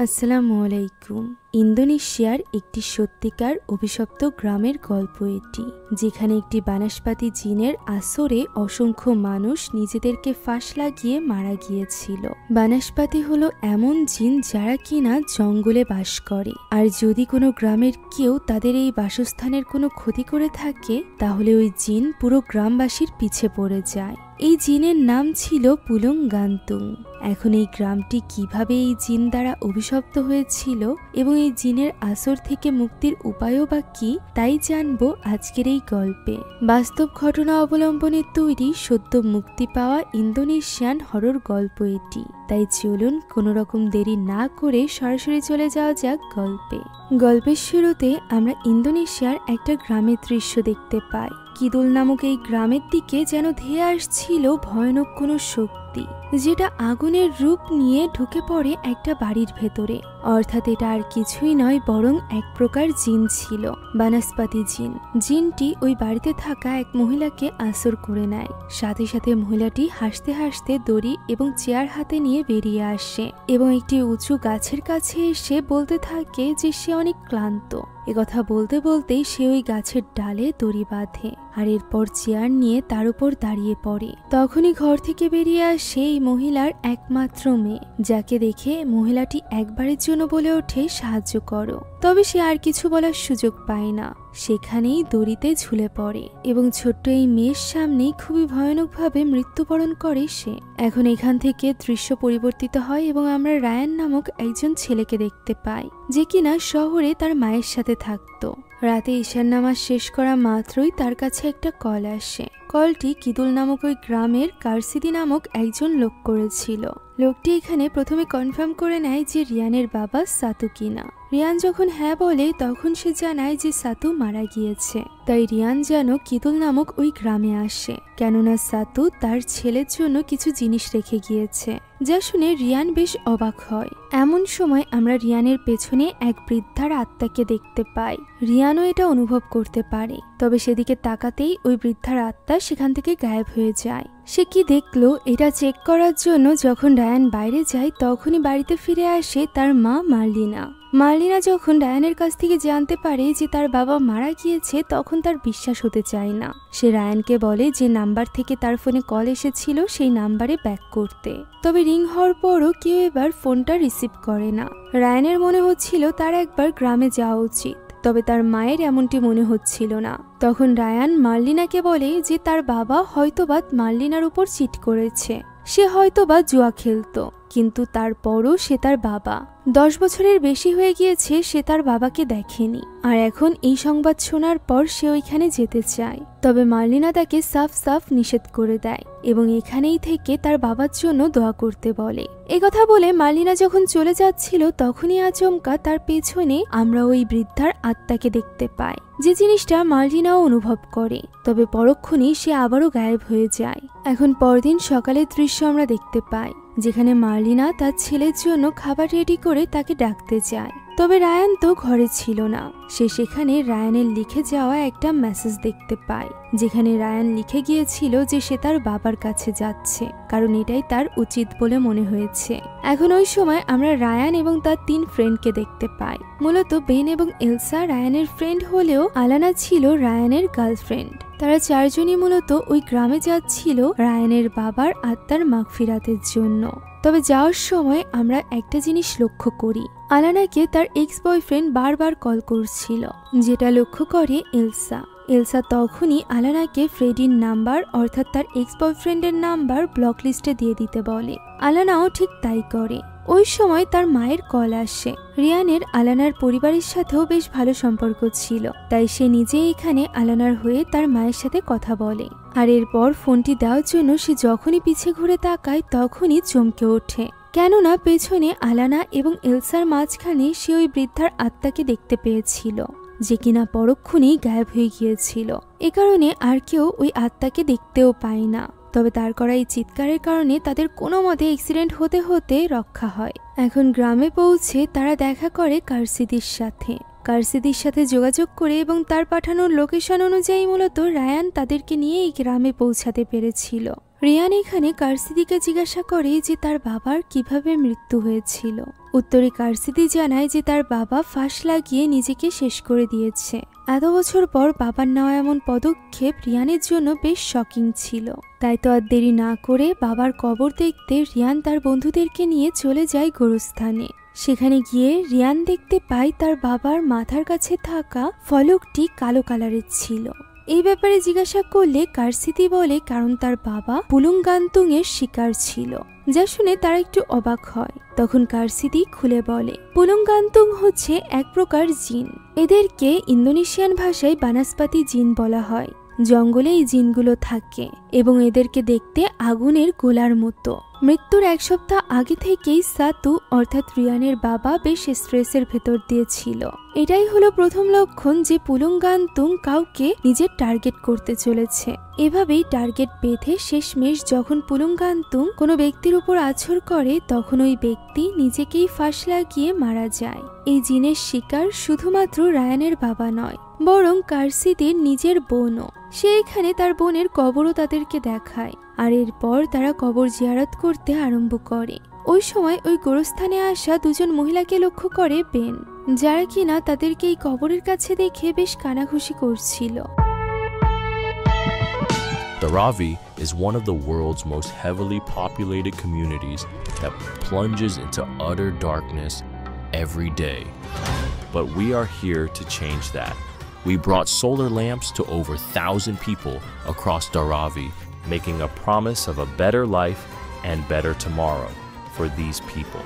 আসসালামু আলাইকুম। ইন্দোনেশিয়ার একটি সত্যিকার অভিশপ্ত গ্রামের গল্প এটি, যেখানে একটি বানাসপাতি জিনের আসরে অসংখ্য মানুষ নিজেদেরকে ফাঁস লাগিয়ে মারা গিয়েছিল। বানাসপাতি হলো এমন জিন যারা কিনা জঙ্গলে বাস করে, আর যদি কোনো গ্রামের কেউ তাদের এই বাসস্থানের কোনো ক্ষতি করে থাকে তাহলে ওই জিন পুরো গ্রামবাসীর পিছে পড়ে যায়। এই জিনের নাম ছিল পুলং গান্তুং। এখন এই গ্রামটি কিভাবে এই জিন দ্বারা অভিশপ্ত হয়েছিল এবং এই জিনের আসর থেকে মুক্তির উপায়ও বা কি, তাই জানবো আজকের এই গল্পে। বাস্তব ঘটনা অবলম্বনে তৈরি সদ্য মুক্তি পাওয়া ইন্দোনেশিয়ান হরর গল্প এটি। তাই চলুন কোনো রকম দেরি না করে সরাসরি চলে যাওয়া যাক গল্পে। গল্পের শুরুতে আমরা ইন্দোনেশিয়ার একটা গ্রামের দৃশ্য দেখতে পাই। কিদুল নামক এই গ্রামের দিকে যেন ধেয়ে আসছিল ভয়ানক কোনো শক্তি, যেটা আগুনের রূপ নিয়ে ঢুকে পড়ে একটা বাড়ির ভেতরে। অর্থাৎ এটা আর কিছুই নয়, বরং এক প্রকার জিন ছিল, বানাসপাতি জিন। জিনটি ওই বাড়িতে থাকা এক মহিলাকে আসর করে নেয়। সাথে সাথে মহিলাটি হাসতে হাসতে দড়ি এবং চেয়ার হাতে নিয়ে বেরিয়ে আসে এবং একটি উঁচু গাছের কাছে এসে বলতে থাকে যে সে অনেক ক্লান্ত। একথা বলতে বলতেই সে ওই গাছের ডালে দড়ি বাঁধে আর এরপর চেয়ার নিয়ে তার উপর দাঁড়িয়ে পড়ে। তখনই ঘর থেকে বেরিয়ে আসে এই মহিলার একমাত্র মেয়ে, যাকে দেখে মহিলাটি একবারের জন্য বলে ওঠে সাহায্য করো। তবে সে আর কিছু বলার সুযোগ পায় না, সেখানেই দড়িতে ঝুলে পড়ে এবং ছোট্ট এই মেয়ের সামনেই খুবই ভয়ানকভাবে মৃত্যুবরণ করে সে। এখন এখান থেকে দৃশ্য পরিবর্তিত হয় এবং আমরা রায়ান নামক একজন ছেলেকে দেখতে পাই, যে কিনা শহরে তার মায়ের সাথে থাকতো। রাতে ঈশার নামাজ শেষ করা মাত্রই তার কাছে একটা কল আসে। কলটি কিদুল নামক ওই গ্রামের কারসিদি নামক একজন লোক করেছিল। লোকটি এখানে প্রথমে কনফার্ম করে নেয় যে রিয়ানের বাবা সাতু কিনা। রিয়ান যখন হ্যাঁ বলে তখন সে জানায় যে সাতু মারা গিয়েছে। তাই রিয়ান যেন কিদুল নামক ওই গ্রামে আসে, কেননা সাতু তার ছেলের জন্য কিছু জিনিস রেখে গিয়েছে, যা শুনে রিয়ান বেশ অবাক হয়। এমন সময় আমরা রিয়ানের পেছনে এক বৃদ্ধার আত্মাকে দেখতে পাই। রিয়ানও এটা অনুভব করতে পারে, তবে সেদিকে তাকাতেই ওই বৃদ্ধার আত্মা সেখান থেকে গায়েব হয়ে যায়। সে কি দেখলো এটা চেক করার জন্য যখন রায়ান বাইরে যায় তখনই বাড়িতে ফিরে আসে তার মা মার্লিনা। মার্লিনা যখন রায়ানের কাছ থেকে জানতে পারে যে তার বাবা মারা গিয়েছে তখন তার বিশ্বাস হতে চায় না। সে রায়ানকে বলে যে নাম্বার থেকে তার ফোনে কল এসেছিল সেই নাম্বারে ব্যাক করতে। তবে রিং হওয়ার পরও কেউ এবার ফোনটা রিসিভ করে না। রায়ানের মনে হচ্ছিল তার একবার গ্রামে যাওয়া উচিত, তবে তার মায়ের এমনটি মনে হচ্ছিল না। তখন রায়ান মার্লিনাকে বলে যে তার বাবা হয়তোবা মার্লিনার উপর চিট করেছে, সে হয়তোবা জুয়া খেলতো, কিন্তু তারপরও সে তার বাবা। 10 বছরের বেশি হয়ে গিয়েছে সে তার বাবাকে দেখেনি, আর এখন এই সংবাদ শোনার পর সে ওইখানে যেতে চায়। তবে মার্লিনা তাকে সাফ সাফ নিষেধ করে দেয় এবং এখানেই থেকে তার বাবার জন্য দোয়া করতে বলে। একথা বলে মার্লিনা যখন চলে যাচ্ছিল তখনই আচমকা তার পেছনে আমরা ওই বৃদ্ধার আত্মাকে দেখতে পাই, যে জিনিসটা মার্লিনাও অনুভব করে। তবে পরক্ষণেই সে আবারও গায়েব হয়ে যায়। এখন পরদিন সকালের দৃশ্য আমরা দেখতে পাই, যেখানে মার্লিনা তার ছেলের জন্য খাবার রেডি করে তাকে ডাকতে যায়। তবে রায়ান তো ঘরে ছিল না। সে সেখানে রায়ানের লিখে যাওয়া একটা মেসেজ দেখতে পায়, যেখানে রায়ান লিখে গিয়েছিল যে সে তার বাবার কাছে যাচ্ছে, কারণ এটাই তার উচিত বলে মনে হয়েছে। এখন ওই সময় আমরা রায়ান এবং তার 3 ফ্রেন্ডকে দেখতে পাই। মূলত বেন এবং এলসা রায়ানের ফ্রেন্ড হলেও আলানা ছিল রায়ানের গার্লফ্রেন্ড। তারা 4 জনই মূলত ওই গ্রামে যাচ্ছিল রায়ানের বাবার আত্মার মাগফিরাতের জন্য। তবে যাওয়ার সময় আমরা একটা জিনিস লক্ষ্য করি, আলানাকে তার এক্স বয়ফ্রেন্ড বারবার কল করছিল, যেটা লক্ষ্য করে এলসা। এলসা তখনই আলানাকে ফ্রেডির নাম্বার অর্থাৎ তার এক্স বয়ফ্রেন্ডের নাম্বার ব্লক লিস্টে দিয়ে দিতে বলে। আলানাও ঠিক তাই করে। ওই সময় তার মায়ের কল আসে। রিয়ানের আলানার পরিবারের সাথেও বেশ ভালো সম্পর্ক ছিল, তাই সে নিজে এখানে আলানার হয়ে তার মায়ের সাথে কথা বলে। আর এরপর ফোনটি দেওয়ার জন্য সে যখনই পিছে ঘুরে তাকায় তখনই চমকে ওঠে, কেননা পেছনে আলানা এবং এলসার মাঝখানে সে ওই বৃদ্ধার আত্মাকে দেখতে পেয়েছিল, যে কিনা পরক্ষণেই গায়েব হয়ে গিয়েছিল। এ কারণে আর কেউ ওই আত্মাকে দেখতেও পায় না। তবে তার করা এই চিৎকারের কারণে তাদের কোনো মতে অ্যাক্সিডেন্ট হতে হতে রক্ষা হয়। এখন গ্রামে পৌঁছে তারা দেখা করে কারসিদির সাথে। কারসিদির সাথে যোগাযোগ করে এবং তার পাঠানোর লোকেশন অনুযায়ী মূলত রায়ান তাদেরকে নিয়ে এই গ্রামে পৌঁছাতে পেরেছিল। রিয়ান এখানে কার্সিদিকে জিজ্ঞাসা করে যে তার বাবার কিভাবে মৃত্যু হয়েছিল। উত্তরে কার্সিদি জানায় যে তার বাবা ফাঁস লাগিয়ে নিজেকে শেষ করে দিয়েছে। এত বছর পর বাবার নেওয়া এমন পদক্ষেপ রিয়ানের জন্য বেশ শকিং ছিল। তাই তো আর দেরি না করে বাবার কবর দেখতে রিয়ান তার বন্ধুদেরকে নিয়ে চলে যায় গোরস্থানে। সেখানে গিয়ে রিয়ান দেখতে পায় তার বাবার মাথার কাছে থাকা ফলকটি কালো কালারের ছিল। এই ব্যাপারে জিজ্ঞাসা করলে কার্সিদি বলে কারণ তার বাবা পুলুঙ্গান্তুং এর শিকার ছিল, যা শুনে তারা একটু অবাক হয়। তখন কার্সিদি খুলে বলে পুলুঙ্গান্তুং হচ্ছে এক প্রকার জিন। এদেরকে ইন্দোনেশিয়ান ভাষায় বানাসপাতি জিন বলা হয়। জঙ্গলে এই জিনগুলো থাকে এবং এদেরকে দেখতে আগুনের গোলার মতো। মৃত্যুর এক সপ্তাহ আগে থেকেই সাতু অর্থাৎ রিয়ানের বাবা বেশ স্ট্রেসের ভেতর দিয়ে ছিল। এটাই হলো প্রথম লক্ষণ যে পুলুঙ্গান্তুং কাউকে নিজের টার্গেট করতে চলেছে। এভাবেই টার্গেট বেঁধে শেষমেশ যখন পুলুঙ্গান্তুং কোনো ব্যক্তির উপর আছর করে তখন ওই ব্যক্তি নিজেকেই ফাঁস লাগিয়ে মারা যায়। এই জিনের শিকার শুধুমাত্র রায়ানের বাবা নয়, বরং কার্সিদির নিজের বোনও। সে এখানে তার বোনের কবরও তাদেরকে দেখায়, আর এরপর তারা কবর জিয়ারত করতে আরম্ভ করে। ওই সময় ওই গোরস্থানে আসা দুজন মহিলাকে লক্ষ্য করে বেন, যারা কিনা তাদেরকে এই কবরের কাছে দেখে বেশ কানাঘুষি করছিল। Dharavi is one of the world's most heavily populated communities that plunges into utter darkness every day. But we are here to change that. We brought solar lamps to over 1,000 people across Dharavi, making a promise of a better life and better tomorrow for these people.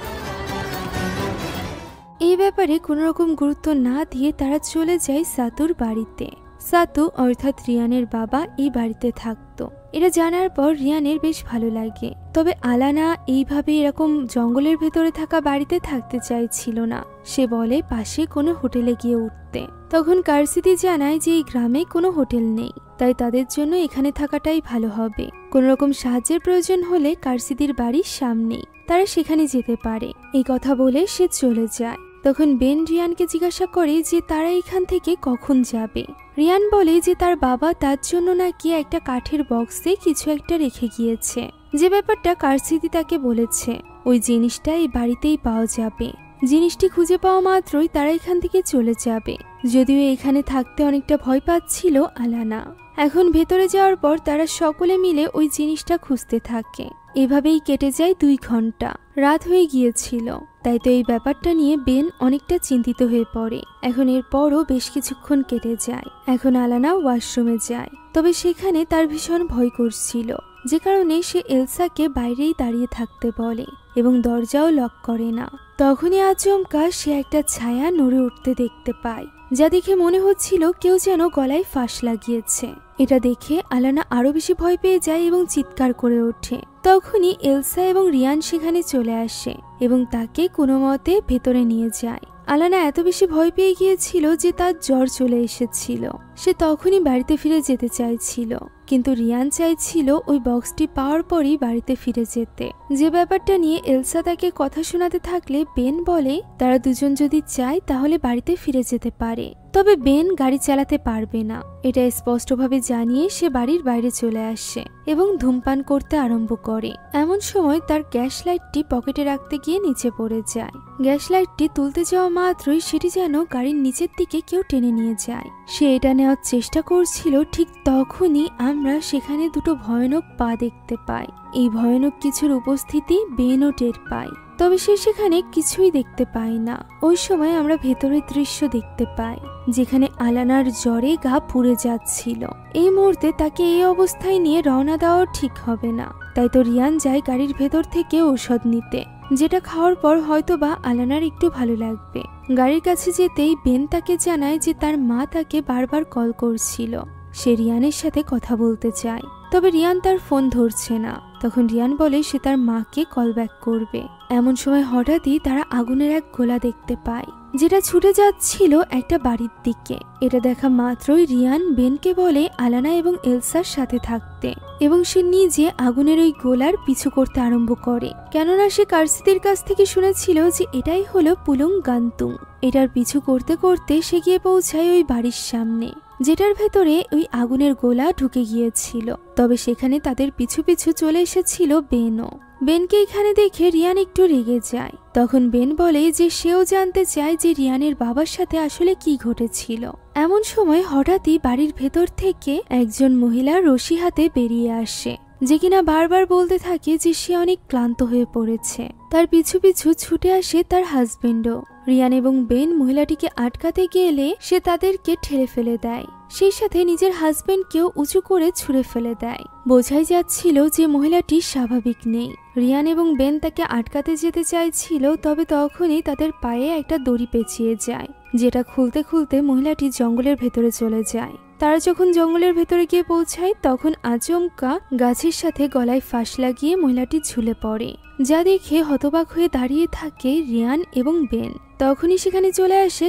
এই ব্যাপারে কোনো রকম গুরুত্ব না দিয়ে তারা চলে যায় সাতুর বাড়িতে। সাতু অর্থাৎ রিয়ানের বাবা এই বাড়িতে থাকতো। এটা জানার পর রিয়ানের বেশ ভালো লাগে। তবে আলানা এইভাবে এরকম জঙ্গলের ভেতরে থাকা বাড়িতে থাকতে চাইছিল না। সে বলে পাশে কোনো হোটেলে গিয়ে উঠতে। তখন কার্সিদি জানায় যে এই গ্রামে কোনো হোটেল নেই, তাই তাদের জন্য এখানে থাকাটাই ভালো হবে। কোনো রকম সাহায্যের প্রয়োজন হলে কার্সিদির বাড়ির সামনেই, তারা সেখানে যেতে পারে। এই কথা বলে সে চলে যায়। তখন বেন রিয়ানকে জিজ্ঞাসা করে যে তারা এখান থেকে কখন যাবে। রিয়ান বলে যে তার বাবা তার জন্য নাকি একটা কাঠের বক্সে কিছু একটা রেখে গিয়েছে, যে ব্যাপারটা কার্সিদি তাকে বলেছে ওই জিনিসটা এই বাড়িতেই পাওয়া যাবে। জিনিসটি খুঁজে পাওয়া মাত্রই তারা এখান থেকে চলে যাবে। যদিও এখানে থাকতে অনেকটা ভয় পাচ্ছিল আলানা। এখন ভেতরে যাওয়ার পর তারা সকলে মিলে ওই জিনিসটা খুঁজতে থাকে। এভাবেই কেটে যায় 2 ঘন্টা। রাত হয়ে গিয়েছিল, তাই তো এই ব্যাপারটা নিয়ে বেন অনেকটা চিন্তিত হয়ে পড়ে। এখন এরপরও বেশ কিছুক্ষণ কেটে যায়। এখন আলানা ওয়াশরুমে যায়, তবে সেখানে তার ভীষণ ভয় করছিল, যে কারণে সে এলসাকে বাইরেই দাঁড়িয়ে থাকতে বলে এবং দরজাও লক করে না। তখনই আচমকা সে একটা ছায়া নড়ে উঠতে দেখতে পায়, যা দেখে মনে হচ্ছিল কেউ যেন গলায় ফাঁস লাগিয়েছে। এটা দেখে আলানা আরো বেশি ভয় পেয়ে যায় এবং চিৎকার করে ওঠে। তখনই এলসা এবং রিয়ান সেখানে চলে আসে এবং তাকে কোনো মতে ভেতরে নিয়ে যায়। আলানা এত বেশি ভয় পেয়ে গিয়েছিল যে তার জ্বর চলে এসেছিল। সে তখনই বাড়িতে ফিরে যেতে চাইছিল, কিন্তু রিয়ান চাইছিল ওই বক্সটি পাওয়ার পরই বাড়িতে ফিরে যেতে। যে ব্যাপারটা নিয়ে এলসা তাকে কথা শোনাতে থাকলে বেন বলে তারা দুজন যদি চায় তাহলে বাড়িতে ফিরে যেতে পারে, তবে বেন গাড়ি চালাতে পারবে না। এটা স্পষ্টভাবে জানিয়ে সে বাড়ির বাইরে চলে আসে এবং ধূমপান করতে আরম্ভ করে। এমন সময় তার গ্যাস লাইটটি পকেটে রাখতে গিয়ে নিচে পড়ে যায়। গ্যাস লাইটটি তুলতে যাওয়া মাত্রই সেটি যেন গাড়ির নিচের দিকে কেউ টেনে নিয়ে যায়। সে এটা নেওয়ার চেষ্টা করছিল, ঠিক তখনই আমরা সেখানে 2টো ভয়ানক পা দেখতে পাই। এই ভয়ানক কিছুর উপস্থিতি বেনও টের পায়, তবে সে সেখানে কিছুই দেখতে পায় না। ওই সময় আমরা ভেতরের দৃশ্য দেখতে পাই, যেখানে আলানার জ্বরে গা পুড়ে যাচ্ছিল। এই মুহূর্তে তাকে এই অবস্থায় নিয়ে রওনা দেওয়া ঠিক হবে না, তাই তো রিয়ান যায় গাড়ির ভেতর থেকে ঔষধ নিতে, যেটা খাওয়ার পর হয়তোবা আলানার একটু ভালো লাগবে। গাড়ির কাছে যেতেই বেন তাকে জানায় যে তার মা তাকে বারবার কল করছিল। সে রিয়ানের সাথে কথা বলতে চায়, তবে রিয়ান তার ফোন ধরছে না। তখন রিয়ান বলে সে তার মাকে কল ব্যাক করবে। এমন সময় হঠাৎই তারা আগুনের এক গোলা দেখতে পায়, যেটা ছুটে যাচ্ছিল একটা বাড়ির দিকে। এটা দেখা মাত্রই রিয়ান বেনকে বলে আলানা এবং এলসার সাথে থাকতে, এবং সে নিজে আগুনের ওই গোলার পিছু করতে আরম্ভ করে, কেননা সে কার্সিদির কাছ থেকে শুনেছিল যে এটাই হলো পুলুঙ্গান্তুং। এটার পিছু করতে করতে সে গিয়ে পৌঁছায় ওই বাড়ির সামনে। যেটার ভেতরে ওই আগুনের গোলা ঢুকে গিয়েছিল। তবে সেখানে তাদের পিছু পিছু চলে এসেছিল বেনও। বেনকে এখানে দেখে রিয়ান একটু রেগে যায়। তখন বেন বলে যে সেও জানতে চায় যে রিয়ানের বাবার সাথে আসলে কি ঘটেছিল। এমন সময় হঠাৎই বাড়ির ভেতর থেকে একজন মহিলা রশি হাতে বেরিয়ে আসে, যে কিনা বারবার বলতে থাকে যে সে অনেক ক্লান্ত হয়ে পড়েছে। তার পিছু পিছু ছুটে আসে তার হাজবেন্ডও। রিয়ান এবং বেন মহিলাটিকে আটকাতে গেলে সে তাদেরকে ঠেলে ফেলে দেয়, সেই সাথে নিজের হাজবেন্ডকেও উঁচু করে ছুঁড়ে ফেলে দেয়। বোঝাই যাচ্ছিল যে মহিলাটি স্বাভাবিক নেই। রিয়ান এবং বেন তাকে আটকাতে যেতে চাইছিল, তবে তখনই তাদের পায়ে একটা দড়ি পেঁচিয়ে যায়, যেটা খুলতে খুলতে মহিলাটি জঙ্গলের ভেতরে চলে যায়। তারা যখন জঙ্গলের ভেতরে গিয়ে পৌঁছায় তখন আচমকা গাছের সাথে গলায় ফাঁস লাগিয়ে মহিলাটি ঝুলে পড়ে, যা দেখে হতবাক হয়ে দাঁড়িয়ে থাকে রিয়ান এবং বেন। তখনই সেখানে চলে আসে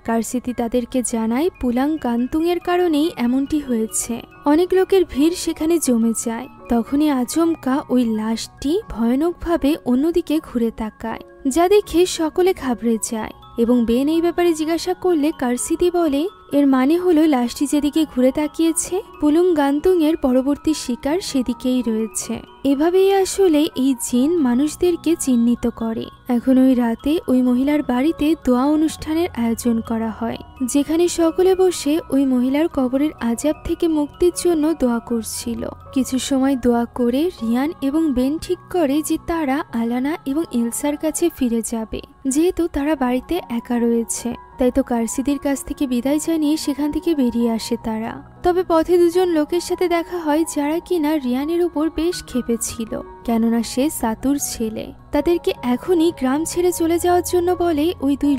কারসিতি তাদেরকে জানায় পুলাং গান্তুং এর কারণেই এমনটি হয়েছে। অনেক লোকের ভিড় সেখানে জমে যায়। তখনই আচমকা ওই লাশটি ভয়ানকভাবে অন্যদিকে ঘুরে তাকায়, যা দেখে সকলে ঘাবড়ে যায় এবং বেন এই ব্যাপারে জিজ্ঞাসা করলে কারসিতি বলে এর মানে হলো লাশটি যেদিকে ঘুরে তাকিয়েছে পুলুং গান্তুং এর পরবর্তী শিকার সেদিকেই রয়েছে। এভাবেই আসলে এই জিন মানুষদেরকে চিহ্নিত করে। এখন ওই রাতে ওই মহিলার বাড়িতে দোয়া অনুষ্ঠানের আয়োজন করা হয়, যেখানে সকলে বসে ওই মহিলার কবরের আযাব থেকে মুক্তির জন্য দোয়া করছিল। কিছু সময় দোয়া করে রিয়ান এবং বেন ঠিক করে যে তারা আলানা এবং এলসার কাছে ফিরে যাবে, যেহেতু তারা বাড়িতে একা রয়েছে। তাই তো কারসিদির কাছ থেকে বিদায় জানিয়ে সেখান থেকে বেরিয়ে আসে তারা। তবে পথে দুজন লোকের সাথে দেখা হয় যারা কিনা রিয়ানের উপর বেশ ক্ষেপেছিল, কেননা সে সাতুর ছেলে। তাদেরকে এখনই গ্রাম ছেড়ে চলে যাওয়ার জন্য বলে ওই দুই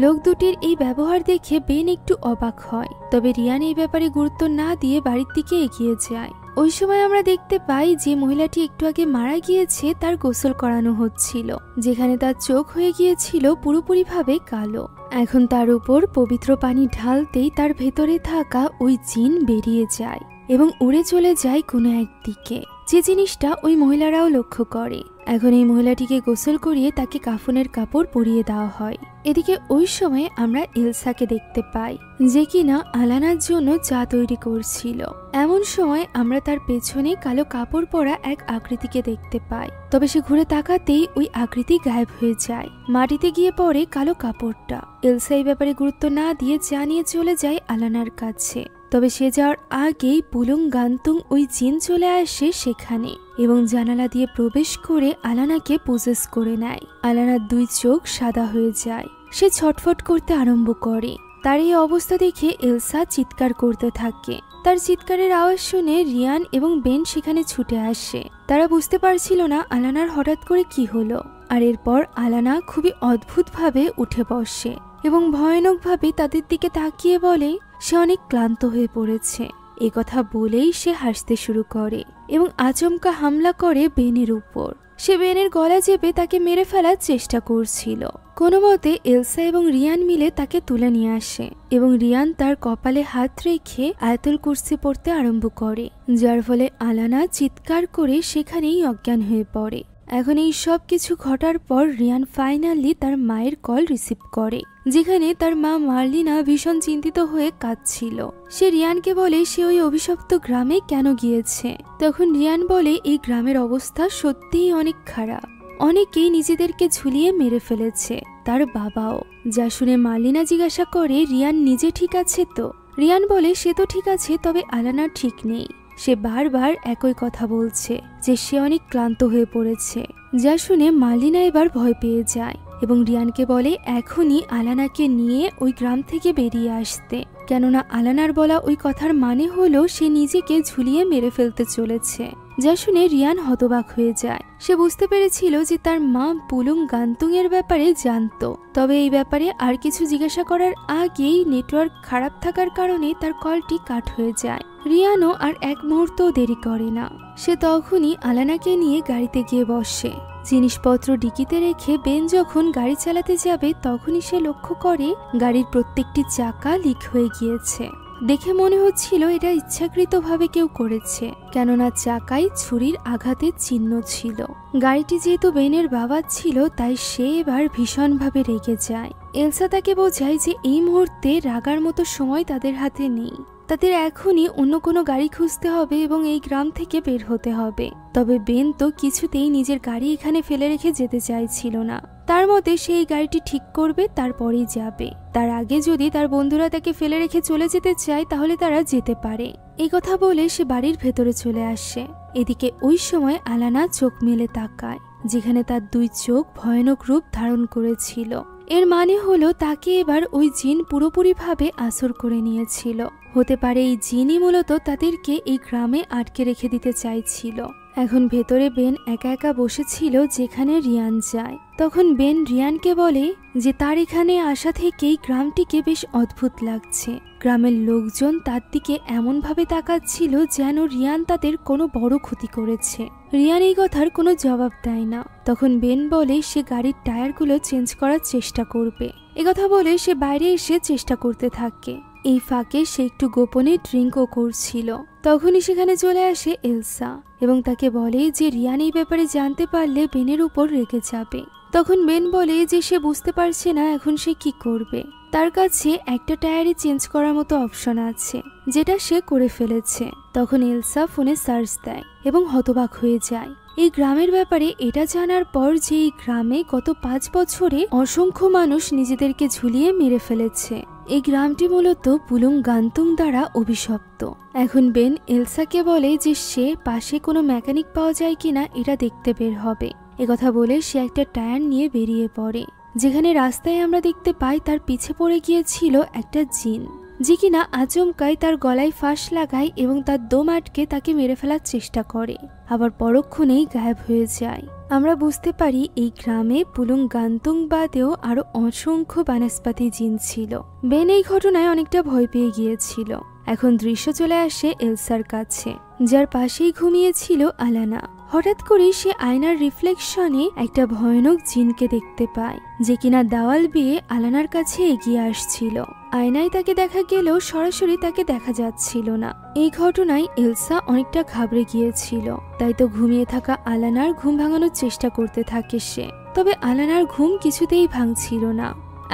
লোক দুটির এই ব্যবহার দেখে বেন একটু অবাক হয়। তবে রিয়ান এই ব্যাপারে গুরুত্ব না দিয়ে বাড়ির দিকে এগিয়ে যায়। ওই সময় আমরা দেখতে পাই যে মহিলাটি একটু আগে মারা গিয়েছে তার গোসল করানো হচ্ছিল, যেখানে তার চোখ হয়ে গিয়েছিল পুরোপুরিভাবে কালো। এখন তার উপর পবিত্র পানি ঢালতেই তার ভেতরে থাকা ওই জিন বেরিয়ে যায় এবং উড়ে চলে যায় কোনো একদিকে, যে জিনিসটা ওই মহিলারাও লক্ষ্য করে। এখন এই মহিলাটিকে গোসল করিয়ে তাকে কাফনের কাপড় পরিয়ে দেওয়া হয়। এদিকে ওই সময় আমরা এলসাকে দেখতে পাই, যে কিনা আলানার জন্য চা তৈরি করছিল। এমন সময় আমরা তার পেছনে কালো কাপড় পরা এক আকৃতিকে দেখতে পাই। তবে সে ঘুরে তাকাতেই ওই আকৃতি গায়েব হয়ে যায়, মাটিতে গিয়ে পড়ে কালো কাপড়টা। এলসা এই ব্যাপারে গুরুত্ব না দিয়ে চা নিয়ে চলে যায় আলানার কাছে। তবে সে যাওয়ার আগেই পুলুং গান্তুং ওই জিন চলে আসে সেখানে এবং জানালা দিয়ে প্রবেশ করে আলানাকে পজেস করে নেয়। আলানার দুই চোখ সাদা হয়ে যায়, সে ছটফট করতে আরম্ভ করে। তার এই অবস্থা দেখে এলসা চিৎকার করতে থাকে। তার চিৎকারের আওয়াজ শুনে রিয়ান এবং বেন সেখানে ছুটে আসে। তারা বুঝতে পারছিল না আলানার হঠাৎ করে কি হলো। আর এরপর আলানা খুবই অদ্ভুতভাবে উঠে বসে এবং ভয়ানকভাবে তাদের দিকে তাকিয়ে বলে সে অনেক ক্লান্ত হয়ে পড়েছে। এ কথা বলেই সে হাসতে শুরু করে এবং আচমকা হামলা করে বেনের উপর। সে বেনের গলা চেপে তাকে মেরে ফেলার চেষ্টা করছিল। কোনো মতে এলসা এবং রিয়ান মিলে তাকে তুলে নিয়ে আসে এবং রিয়ান তার কপালে হাত রেখে আয়াতুল কুরসি পড়তে আরম্ভ করে, যার ফলে আলানা চিৎকার করে সেখানেই অজ্ঞান হয়ে পড়ে। এখন এই সব কিছু ঘটার পর রিয়ান ফাইনালি তার মায়ের কল রিসিভ করে, যেখানে তার মা মার্লিনা ভীষণ চিন্তিত হয়ে কাঁদছিল। সে রিয়ানকে বলে সে ওই অভিশপ্ত গ্রামে কেন গিয়েছে। তখন রিয়ান বলে এই গ্রামের অবস্থা সত্যিই অনেক খারাপ, অনেকেই নিজেদেরকে ঝুলিয়ে মেরে ফেলেছে, তার বাবাও। যা শুনে মার্লিনা জিজ্ঞাসা করে রিয়ান নিজে ঠিক আছে তো। রিয়ান বলে সে তো ঠিক আছে, তবে আলানা ঠিক নেই। সে বারবার একই কথা বলছে যে সে অনেক ক্লান্ত হয়ে পড়েছে। যা শুনে মার্লিনা এবার ভয় পেয়ে যায় এবং রিয়ানকে বলে এখনই আলানাকে নিয়ে ওই গ্রাম থেকে বেরিয়ে আসতে, কেননা আলানার বলা ওই কথার মানে হলো সে নিজেকে ঝুলিয়ে মেরে ফেলতে চলেছে। যা শুনে রিয়ান হতবাক হয়ে যায়। সে বুঝতে পেরেছিল যে তার মা পুলুং গান্তুং এর ব্যাপারে জানতো, তবে এই ব্যাপারে আর কিছু জিজ্ঞাসা করার আগেই নেটওয়ার্ক খারাপ থাকার কারণে তার কলটি কাট হয়ে যায়। রিয়ানও আর এক মুহূর্তও দেরি করে না, সে তখনই আলানাকে নিয়ে গাড়িতে গিয়ে বসে। জিনিসপত্র ডিকিতে রেখে বেন যখন গাড়ি চালাতে যাবে তখনই সে লক্ষ্য করে গাড়ির প্রত্যেকটি চাকা লিক হয়ে গিয়েছে। দেখে মনে হচ্ছিল এটা ইচ্ছাকৃতভাবে কেউ করেছে, কেননা চাকায় ছুরির আঘাতের চিহ্ন ছিল। গাড়িটি যেহেতু বেনের বাবার ছিল তাই সে এবার ভীষণভাবে রেগে যায়। এলসা তাকে বোঝায় যে এই মুহূর্তে রাগার মতো সময় তাদের হাতে নেই, তাদের এখনই অন্য কোনো গাড়ি খুঁজতে হবে এবং এই গ্রাম থেকে বের হতে হবে। তবে বেন তো কিছুতেই নিজের গাড়ি এখানে ফেলে রেখে যেতে চাইছিল না। তার মতে সে এই গাড়িটি ঠিক করবে, তারপরেই যাবে। তার আগে যদি তার বন্ধুরা তাকে ফেলে রেখে চলে যেতে চায় তাহলে তারা যেতে পারে। এই কথা বলে সে বাড়ির ভেতরে চলে আসে। এদিকে ওই সময় আলানা চোখ মেলে তাকায়, যেখানে তার দুই চোখ ভয়ানক রূপ ধারণ করেছিল। এর মানে হলো তাকে এবার ওই জিন পুরোপুরিভাবে আসর করে নিয়েছিল। হতে পারে এই জিনই মূলত তাদেরকে এই গ্রামে আটকে রেখে দিতে চাইছিল। এখন ভেতরে বেন একা একা বসেছিল যেখানে রিয়ান যায়। তখন বেন রিয়ানকে বলে যে তার এখানে আসা থেকেই গ্রামটিকে বেশ অদ্ভুত লাগছে। গ্রামের লোকজন তার দিকে এমনভাবে তাকাচ্ছিল যেন রিয়ান তাদের কোনো বড় ক্ষতি করেছে। রিয়ান এই কথার কোনো জবাব দেয় না। তখন বেন বলে সে গাড়ির টায়ারগুলো চেঞ্জ করার চেষ্টা করবে। একথা বলে সে বাইরে এসে চেষ্টা করতে থাকে। এই ফাঁকে সে একটু গোপনে ড্রিঙ্কও করছিল। তখনই সেখানে চলে আসে এলসা এবং তাকে বলে যে রিয়ান এই ব্যাপারে জানতে পারলে বেনের উপর রেগে যাবে। তখন বেন বলে যে সে বুঝতে পারছে না এখন সে কি করবে। তার কাছে একটা টায়ারে চেঞ্জ করার মতো অপশন আছে, যেটা সে করে ফেলেছে। তখন এলসা ফোনে সার্চ দেয় এবং হতবাক হয়ে যায় এই গ্রামের ব্যাপারে এটা জানার পর যে এই গ্রামে গত 5 বছরে অসংখ্য মানুষ নিজেদেরকে ঝুলিয়ে মেরে ফেলেছে। এই গ্রামটি মূলত পুলুং গান্তুং দ্বারা অভিশপ্ত। এখন বেন এলসাকে বলে যে সে পাশে কোনো মেকানিক পাওয়া যায় কিনা এটা দেখতে বের হবে। একথা বলে সে একটা টায়ার নিয়ে বেরিয়ে পড়ে, যেখানে রাস্তায় আমরা দেখতে পাই তার পিছে পড়ে গিয়েছিল একটা জিন, যে কিনা আচমকাই তার গলায় ফাঁস লাগায় এবং তার দম আটকে তাকে মেরে ফেলার চেষ্টা করে, আবার পরক্ষণেই গায়েব হয়ে যায়। আমরা বুঝতে পারি এই গ্রামে পুলুং গান্তুং বাদেও আরো অসংখ্য বানস্পতি জিন ছিল। বেন এই ঘটনায় অনেকটা ভয় পেয়ে গিয়েছিল। এখন দৃশ্য চলে আসে এলসার কাছে, যার পাশেই ঘুমিয়েছিল আলানা। হঠাৎ করে সে আয়নার রিফ্লেকশনে একটা ভয়ানক জিনকে দেখতে পায়, যে কিনা দেওয়াল বেয়ে আলানার কাছে এগিয়ে আসছিল। আয়নায় তাকে দেখা গেলেও সরাসরি তাকে দেখা যাচ্ছিল না। এই ঘটনায় এলসা অনেকটা ঘাবড়ে গিয়েছিল। তাই তো ঘুমিয়ে থাকা আলানার ঘুম ভাঙানোর চেষ্টা করতে থাকে সে, তবে আলানার ঘুম কিছুতেই ভাঙছিল না।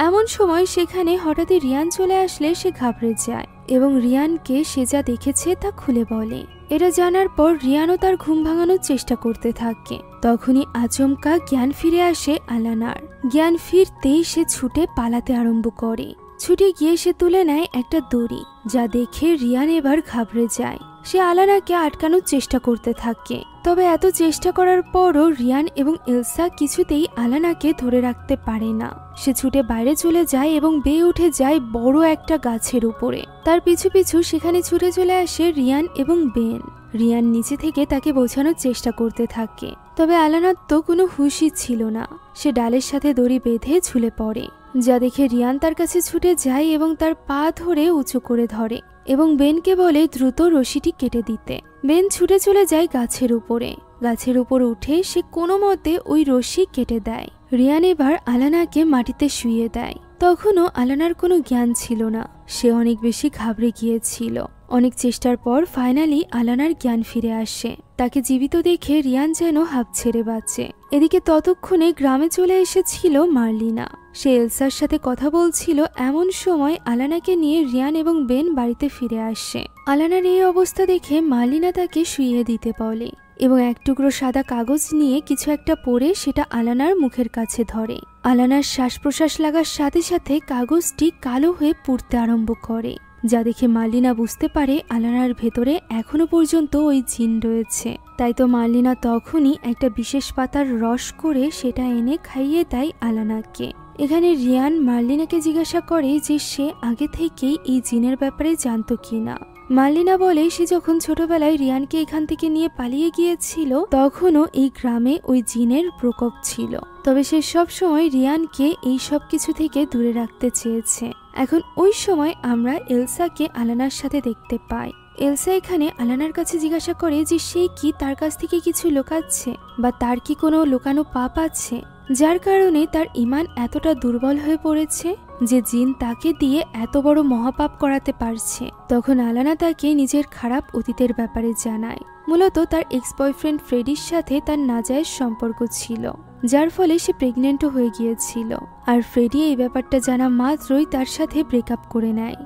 এমন সময় সেখানে হঠাৎই রিয়ান চলে আসলে সে ঘাবড়ে যায় এবং রিয়ানকে সে যা দেখেছে তা খুলে বলে। এটা জানার পর রিয়ানও তার ঘুম ভাঙানোর চেষ্টা করতে থাকে। তখনই আচমকা জ্ঞান ফিরে আসে আলানার। জ্ঞান ফিরতেই সে ছুটে পালাতে আরম্ভ করে। ছুটে গিয়ে সে তুলে নেয় একটা দড়ি, যা দেখে রিয়ান এবার ঘাবড়ে যায়। সে আলানাকে আটকানোর চেষ্টা করতে থাকে, তবে এত চেষ্টা করার পরও রিয়ান এবং এলসা কিছুতেই আলানাকে ধরে রাখতে পারে না। সে ছুটে বাইরে চলে যায় এবং বেয়ে উঠে যায় বড় একটা গাছের উপরে। তার পিছু পিছু সেখানে ছুটে চলে আসে রিয়ান এবং বেন। রিয়ান নিচে থেকে তাকে বোঝানোর চেষ্টা করতে থাকে, তবে আলানার তো কোনো হুঁশই ছিল না। সে ডালের সাথে দড়ি বেঁধে ঝুলে পড়ে, যা দেখে রিয়ান তার কাছে ছুটে যায় এবং তার পা ধরে উঁচু করে ধরে এবং বেনকে বলে দ্রুত রশিটি কেটে দিতে। বেন ছুটে চলে যায় গাছের উপরে। গাছের উপর উঠে সে কোনো মতে ওই রশি কেটে দেয়। রিয়ান এবার আলানাকে মাটিতে শুইয়ে দেয়। তখনও আলানার কোনো জ্ঞান ছিল না। সে অনেক বেশি ঘাবড়ে গিয়েছিল। অনেক চেষ্টার পর ফাইনালি আলানার জ্ঞান ফিরে আসে। তাকে জীবিত দেখে রিয়ান যেন হাঁপ ছেড়ে বাঁচে। এদিকে ততক্ষণে গ্রামে চলে এসেছিল মার্লিনা। সে এলসার সাথে কথা বলছিল। এমন সময় আলানাকে নিয়ে রিয়ান এবং বেন বাড়িতে ফিরে আসে। আলানার এই অবস্থা দেখে মার্লিনা তাকে শুইয়ে দিতে বলে এবং এক টুকরো সাদা কাগজ নিয়ে কিছু একটা পড়ে সেটা আলানার মুখের কাছে ধরে। আলানার শ্বাস প্রশ্বাস লাগার সাথে সাথে কাগজটি কালো হয়ে পুড়তে আরম্ভ করে, যা দেখে মার্লিনা বুঝতে পারে আলানার ভেতরে এখনো পর্যন্ত ওই জিন রয়েছে। তাই তো মার্লিনা তখনই একটা বিশেষ পাতার রস করে সেটা এনে খাইয়ে দেয় আলানাকে। এখানে রিয়ান মার্লিনাকে জিজ্ঞাসা করে যে সে আগে থেকেই এই জিনের ব্যাপারে জানতো কিনা। মার্লিনা বলে সে যখন ছোটবেলায় রিয়ানকে এখান থেকে নিয়ে পালিয়ে গিয়েছিল তখনও এই গ্রামে ওই জিনের প্রকোপ ছিল, তবে সে সব সময় রিয়ানকে এই সব কিছু থেকে দূরে রাখতে চেয়েছে। এখন ওই সময় আমরা এলসাকে আলানার সাথে দেখতে পাই। এলসা এখানে আলানার কাছে জিজ্ঞাসা করে যে সে কি তার কাছ থেকে কিছু লুকাচ্ছে বা তার কি কোনো লুকানো পাপ আছে, যার কারণে তার ঈমান এতটা দুর্বল হয়ে পড়েছে যে জিন তাকে দিয়ে এত বড় মহাপাপ করাতে পারছে। তখন আলানা তাকে নিজের খারাপ অতীতের ব্যাপারে জানায়। মূলত তার এক্স বয়ফ্রেন্ড ফ্রেডির সাথে তার নাজায়েজ সম্পর্ক ছিল, যার ফলে সে প্রেগনেন্টও হয়ে গিয়েছিল। আর ফ্রেডি এই ব্যাপারটা জানা মাত্রই তার সাথে ব্রেকআপ করে নেয়।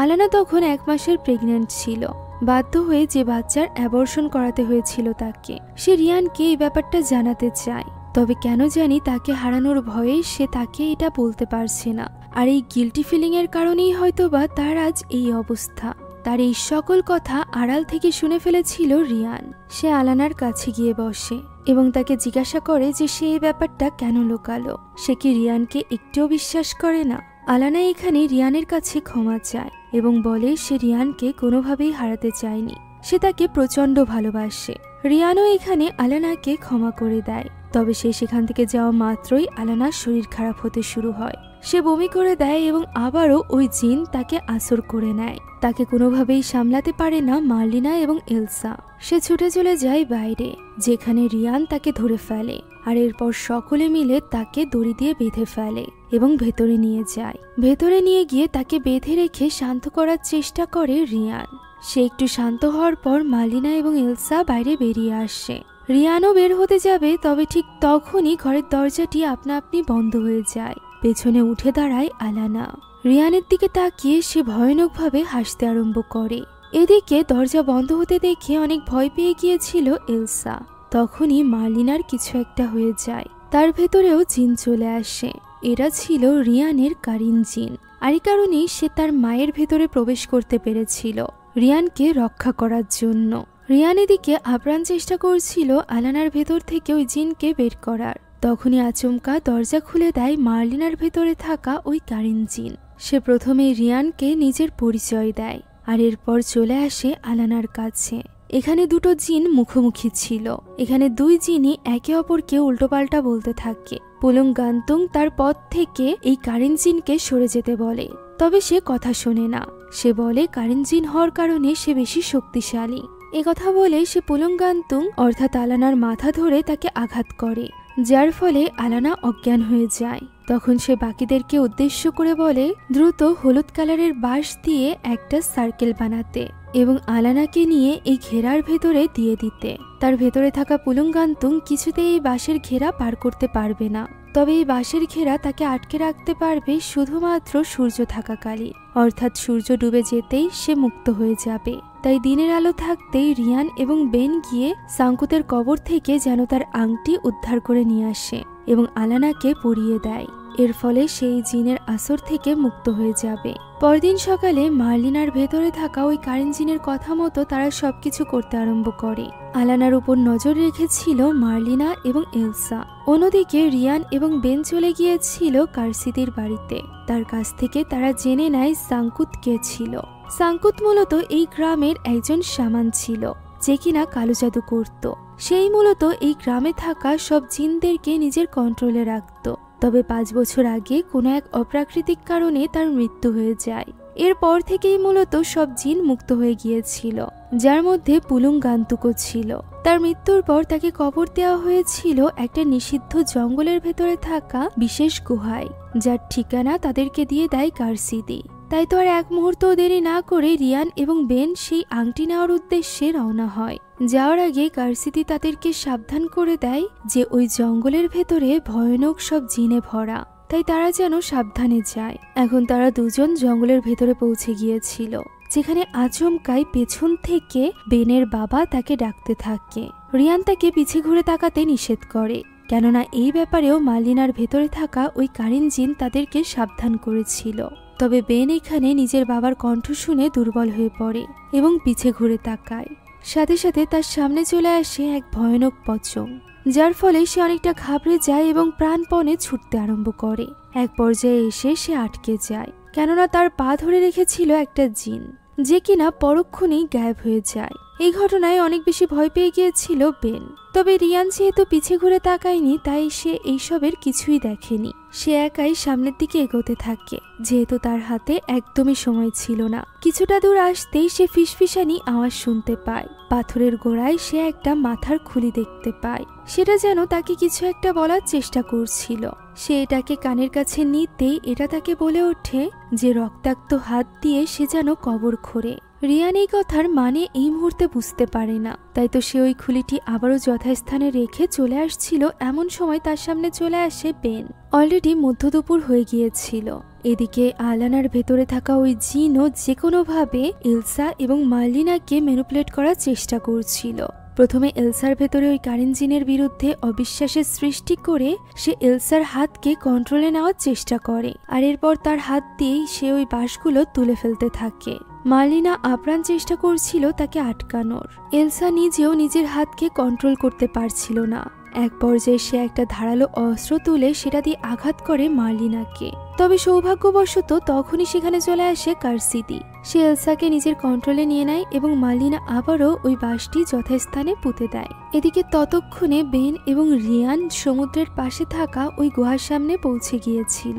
আলানা তখন 1 মাসের প্রেগনেন্ট ছিল। বাধ্য হয়ে যে বাচ্চার অ্যাবর্শন করাতে হয়েছিল তাকে, সে রিয়ানকে এই ব্যাপারটা জানাতে চায়। তবে কেন জানি তাকে হারানোর ভয়ে সে তাকে এটা বলতে পারছে না। আর এই গিল্টি ফিলিং এর কারণেই হয়তোবা তার আজ এই অবস্থা। তার এই সকল কথা আড়াল থেকে শুনে ফেলেছিল রিয়ান। সে আলানার কাছে গিয়ে বসে এবং তাকে জিজ্ঞাসা করে যে সে এই ব্যাপারটা কেন লুকালো। সে কি রিয়ানকে একটুও বিশ্বাস করে না? আলানা এখানে রিয়ানের কাছে ক্ষমা চায় এবং বলে সে রিয়ানকে কোনোভাবেই হারাতে চায়নি, সে তাকে প্রচণ্ড ভালোবাসে। রিয়ানও এখানে আলানাকে ক্ষমা করে দেয়। তবে সে সেখান থেকে যাওয়া মাত্রই আলানার শরীর খারাপ হতে শুরু হয়। সে বমি করে দেয় এবং আবারও ওই জিন তাকে আসর করে নেয়। তাকে কোনোভাবেই সামলাতে পারে না মার্লিনা এবং এলসা। সে ছুটে চলে যায় বাইরে, যেখানে রিয়ান তাকে ধরে ফেলে। আর এরপর সকলে মিলে তাকে দড়ি দিয়ে বেঁধে ফেলে এবং ভেতরে নিয়ে যায়। ভেতরে নিয়ে গিয়ে তাকে বেঁধে রেখে শান্ত করার চেষ্টা করে রিয়ান। সে একটু শান্ত হওয়ার পর মার্লিনা এবং এলসা বাইরে বেরিয়ে আসে। রিয়ানও বের হতে যাবে, তবে ঠিক তখনই ঘরের দরজাটি আপনা আপনি বন্ধ হয়ে যায়। পেছনে উঠে দাঁড়ায় আলানা। রিয়ানের দিকে তাকিয়ে সে ভয়ানকভাবে হাসতে আরম্ভ করে। এদিকে দরজা বন্ধ হতে দেখে অনেক ভয় পেয়ে গিয়েছিল এলসা। তখনই মার্লিনার কিছু একটা হয়ে যায়, তার ভেতরেও জিন চলে আসে। এরা ছিল রিয়ানের কারিন জিন। আর এই কারণেই সে তার মায়ের ভেতরে প্রবেশ করতে পেরেছিল রিয়ানকে রক্ষা করার জন্য। রিয়ান এদিকে আপ্রাণ চেষ্টা করছিল আলানার ভেতর থেকে ওই জিনকে বের করার। তখনই আচমকা দরজা খুলে দেয় মার্লিনার ভেতরে থাকা ওই কারিন জিন। সে প্রথমে রিয়ানকে নিজের পরিচয় দেয় আর এরপর চলে আসে আলানার কাছে। এখানে দুটো জিন মুখোমুখি ছিল। এখানে দুই জিনই একে অপরকে উল্টোপাল্টা বলতে থাকে। পুলং গান্তুং তার পথ থেকে এই কারিন জিনকে সরে যেতে বলে, তবে সে কথা শোনে না। সে বলে কারিন জিন হওয়ার কারণে সে বেশি শক্তিশালী। একথা বলে সে পুলং গান্তুং অর্থাৎ আলানার মাথা ধরে তাকে আঘাত করে, যার ফলে আলানা অজ্ঞান হয়ে যায়। তখন সে বাকিদেরকে উদ্দেশ্য করে বলে দ্রুত হলুদ কালারের বাঁশ দিয়ে একটা সার্কেল বানাতে এবং আলানাকে নিয়ে এই ঘেরার ভেতরে দিয়ে দিতে। তার ভেতরে থাকা পুলং গান্তুং কিছুতেই এই বাঁশের ঘেরা পার করতে পারবে না। তবে এই বাঁশের ঘেরা তাকে আটকে রাখতে পারবে শুধুমাত্র সূর্য থাকাকালীন, অর্থাৎ সূর্য ডুবে যেতেই সে মুক্ত হয়ে যাবে। তাই দিনের আলো থাকতেই রিয়ান এবং বেন গিয়ে সাংকুতের কবর থেকে যেন তার আংটি উদ্ধার করে নিয়ে আসে এবং আলানাকে পরিয়ে দেয়। এর ফলে সেই জিনের আসর থেকে মুক্ত হয়ে যাবে। পরদিন সকালে মার্লিনার ভেতরে থাকা ওই কারিন জিনের কথা মতো তারা সবকিছু করতে আরম্ভ করে। আলানার উপর নজর রেখেছিল মার্লিনা এবং এলসা। অন্যদিকে রিয়ান এবং বেন চলে গিয়েছিল কার্সিদির বাড়িতে। তার কাছ থেকে তারা জেনে নেয় সাংকুত কে ছিল। সাংকুত মূলত এই গ্রামের একজন শামান ছিল, যে কিনা কালো জাদু করত। সেই মূলত এই গ্রামে থাকা সব জিনদেরকে নিজের কন্ট্রোলে রাখত। তবে 5 বছর আগে কোনো এক অপ্রাকৃতিক কারণে তার মৃত্যু হয়ে যায়। এরপর থেকেই মূলত সব জিন মুক্ত হয়ে গিয়েছিল, যার মধ্যে পুলুং গান্তুকও ছিল। তার মৃত্যুর পর তাকে কবর দেওয়া হয়েছিল একটা নিষিদ্ধ জঙ্গলের ভেতরে থাকা বিশেষ গুহায়, যার ঠিকানা তাদেরকে দিয়ে দেয় কার্সিদি। তাই তো আর এক মুহূর্ত দেরি না করে রিয়ান এবং বেন সেই আংটি নেওয়ার উদ্দেশ্যে রওনা হয়। যাওয়ার আগে কার্সিদি তাদেরকে সাবধান করে দেয় যে ওই জঙ্গলের ভেতরে ভয়ানক সব জিনে ভরা, তাই তারা যেন সাবধানে যায়। এখন তারা দুজন জঙ্গলের ভেতরে পৌঁছে গিয়েছিল, যেখানে আচমকাই পেছন থেকে বেনের বাবা তাকে ডাকতে থাকে। রিয়ান তাকে পিছে ঘুরে তাকাতে নিষেধ করে, কেননা এই ব্যাপারেও মার্লিনার ভেতরে থাকা ওই কারিন জিন তাদেরকে সাবধান করেছিল। তবে বেন এখানে নিজের বাবার কণ্ঠ শুনে দুর্বল হয়ে পড়ে এবং পিছে ঘুরে তাকায়। সাথে সাথে তার সামনে চলে আসে এক ভয়ানক পচং, যার ফলে সে অনেকটা ঘাবড়ে যায় এবং প্রাণপণে ছুটতে আরম্ভ করে। এক পর্যায়ে এসে সে আটকে যায়, কেননা তার পা ধরে রেখেছিল একটা জিন, যে কিনা পরক্ষণেই গায়েব হয়ে যায়। এই ঘটনায় অনেক বেশি ভয় পেয়ে গিয়েছিল বেন। তবে রিয়ান যেহেতু পিছে ঘুরে তাকায়নি, তাই সে এইসবের কিছুই দেখেনি। সে একাই সামনের দিকে এগোতে থাকে, যেহেতু তার হাতে একদমই সময় ছিল না। কিছুটা দূর আসতেই সে ফিসফিসানি আওয়াজ শুনতে পায়। পাথরের গোড়ায় সে একটা মাথার খুলি দেখতে পায়। সেটা যেন তাকে কিছু একটা বলার চেষ্টা করছিল। সে এটাকে কানের কাছে নিতেই এটা তাকে বলে ওঠে যে রক্তাক্ত হাত দিয়ে সে যেন কবর খোঁড়ে। রিয়ান এই কথার মানে এই মুহূর্তে বুঝতে পারে না, তাই তো সে ওই খুলিটি আবারও যথাস্থানে রেখে চলে আসছিল। এমন সময় তার সামনে চলে আসে বেন। অলরেডি মধ্যদুপুর হয়ে গিয়েছিল। এদিকে আলানার ভেতরে থাকা ওই জিনও যে কোনোভাবে এলসা এবং মার্লিনাকে ম্যানিপুলেট করার চেষ্টা করছিল। প্রথমে এলসার ভেতরে ওই কারেন্ট জিনের বিরুদ্ধে অবিশ্বাসের সৃষ্টি করে সে এলসার হাতকে কন্ট্রোলে নেওয়ার চেষ্টা করে, আর এরপর তার হাত দিয়েই সে ওই বাঁশগুলো তুলে ফেলতে থাকে। মার্লিনা আপ্রাণ চেষ্টা করছিল তাকে আটকানোর। এলসা নিজেও নিজের হাতকে কন্ট্রোল করতে পারছিল না। এক পর্যায়ে সে একটা ধারালো অস্ত্র তুলে সেটা দিয়ে আঘাত করে মার্লিনাকে। তবে সৌভাগ্যবশত তখনই সেখানে চলে আসে কার্সিদি। সে এলসাকে নিজের কন্ট্রোলে নিয়ে নেয় এবং মার্লিনা আবারও ওই বাঁশটি যথাস্থানে পুঁতে দেয়। এদিকে ততক্ষণে বেন এবং রিয়ান সমুদ্রের পাশে থাকা ওই গুহার সামনে পৌঁছে গিয়েছিল।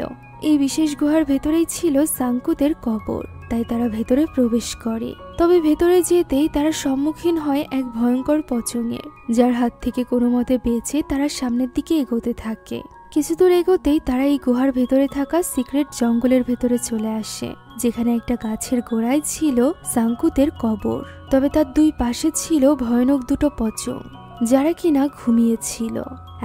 এই বিশেষ গুহার ভেতরেই ছিল সাংকুতের কবর, তাই তারা ভেতরে প্রবেশ করে। তবে ভেতরে যেতেই তারা সম্মুখীন হয় এক ভয়ঙ্কর পচঙের, যার হাত থেকে কোনো মতে বেঁচে তারা সামনের দিকে এগোতে থাকে। কিছু দূর এগোতেই তারা এই গুহার ভেতরে থাকা সিক্রেট জঙ্গলের ভেতরে চলে আসে, যেখানে একটা গাছের গোড়ায় ছিল সাংকুতের কবর। তবে তার দুই পাশে ছিল ভয়ানক দুটো পচং, যারা কিনা ঘুমিয়েছিল।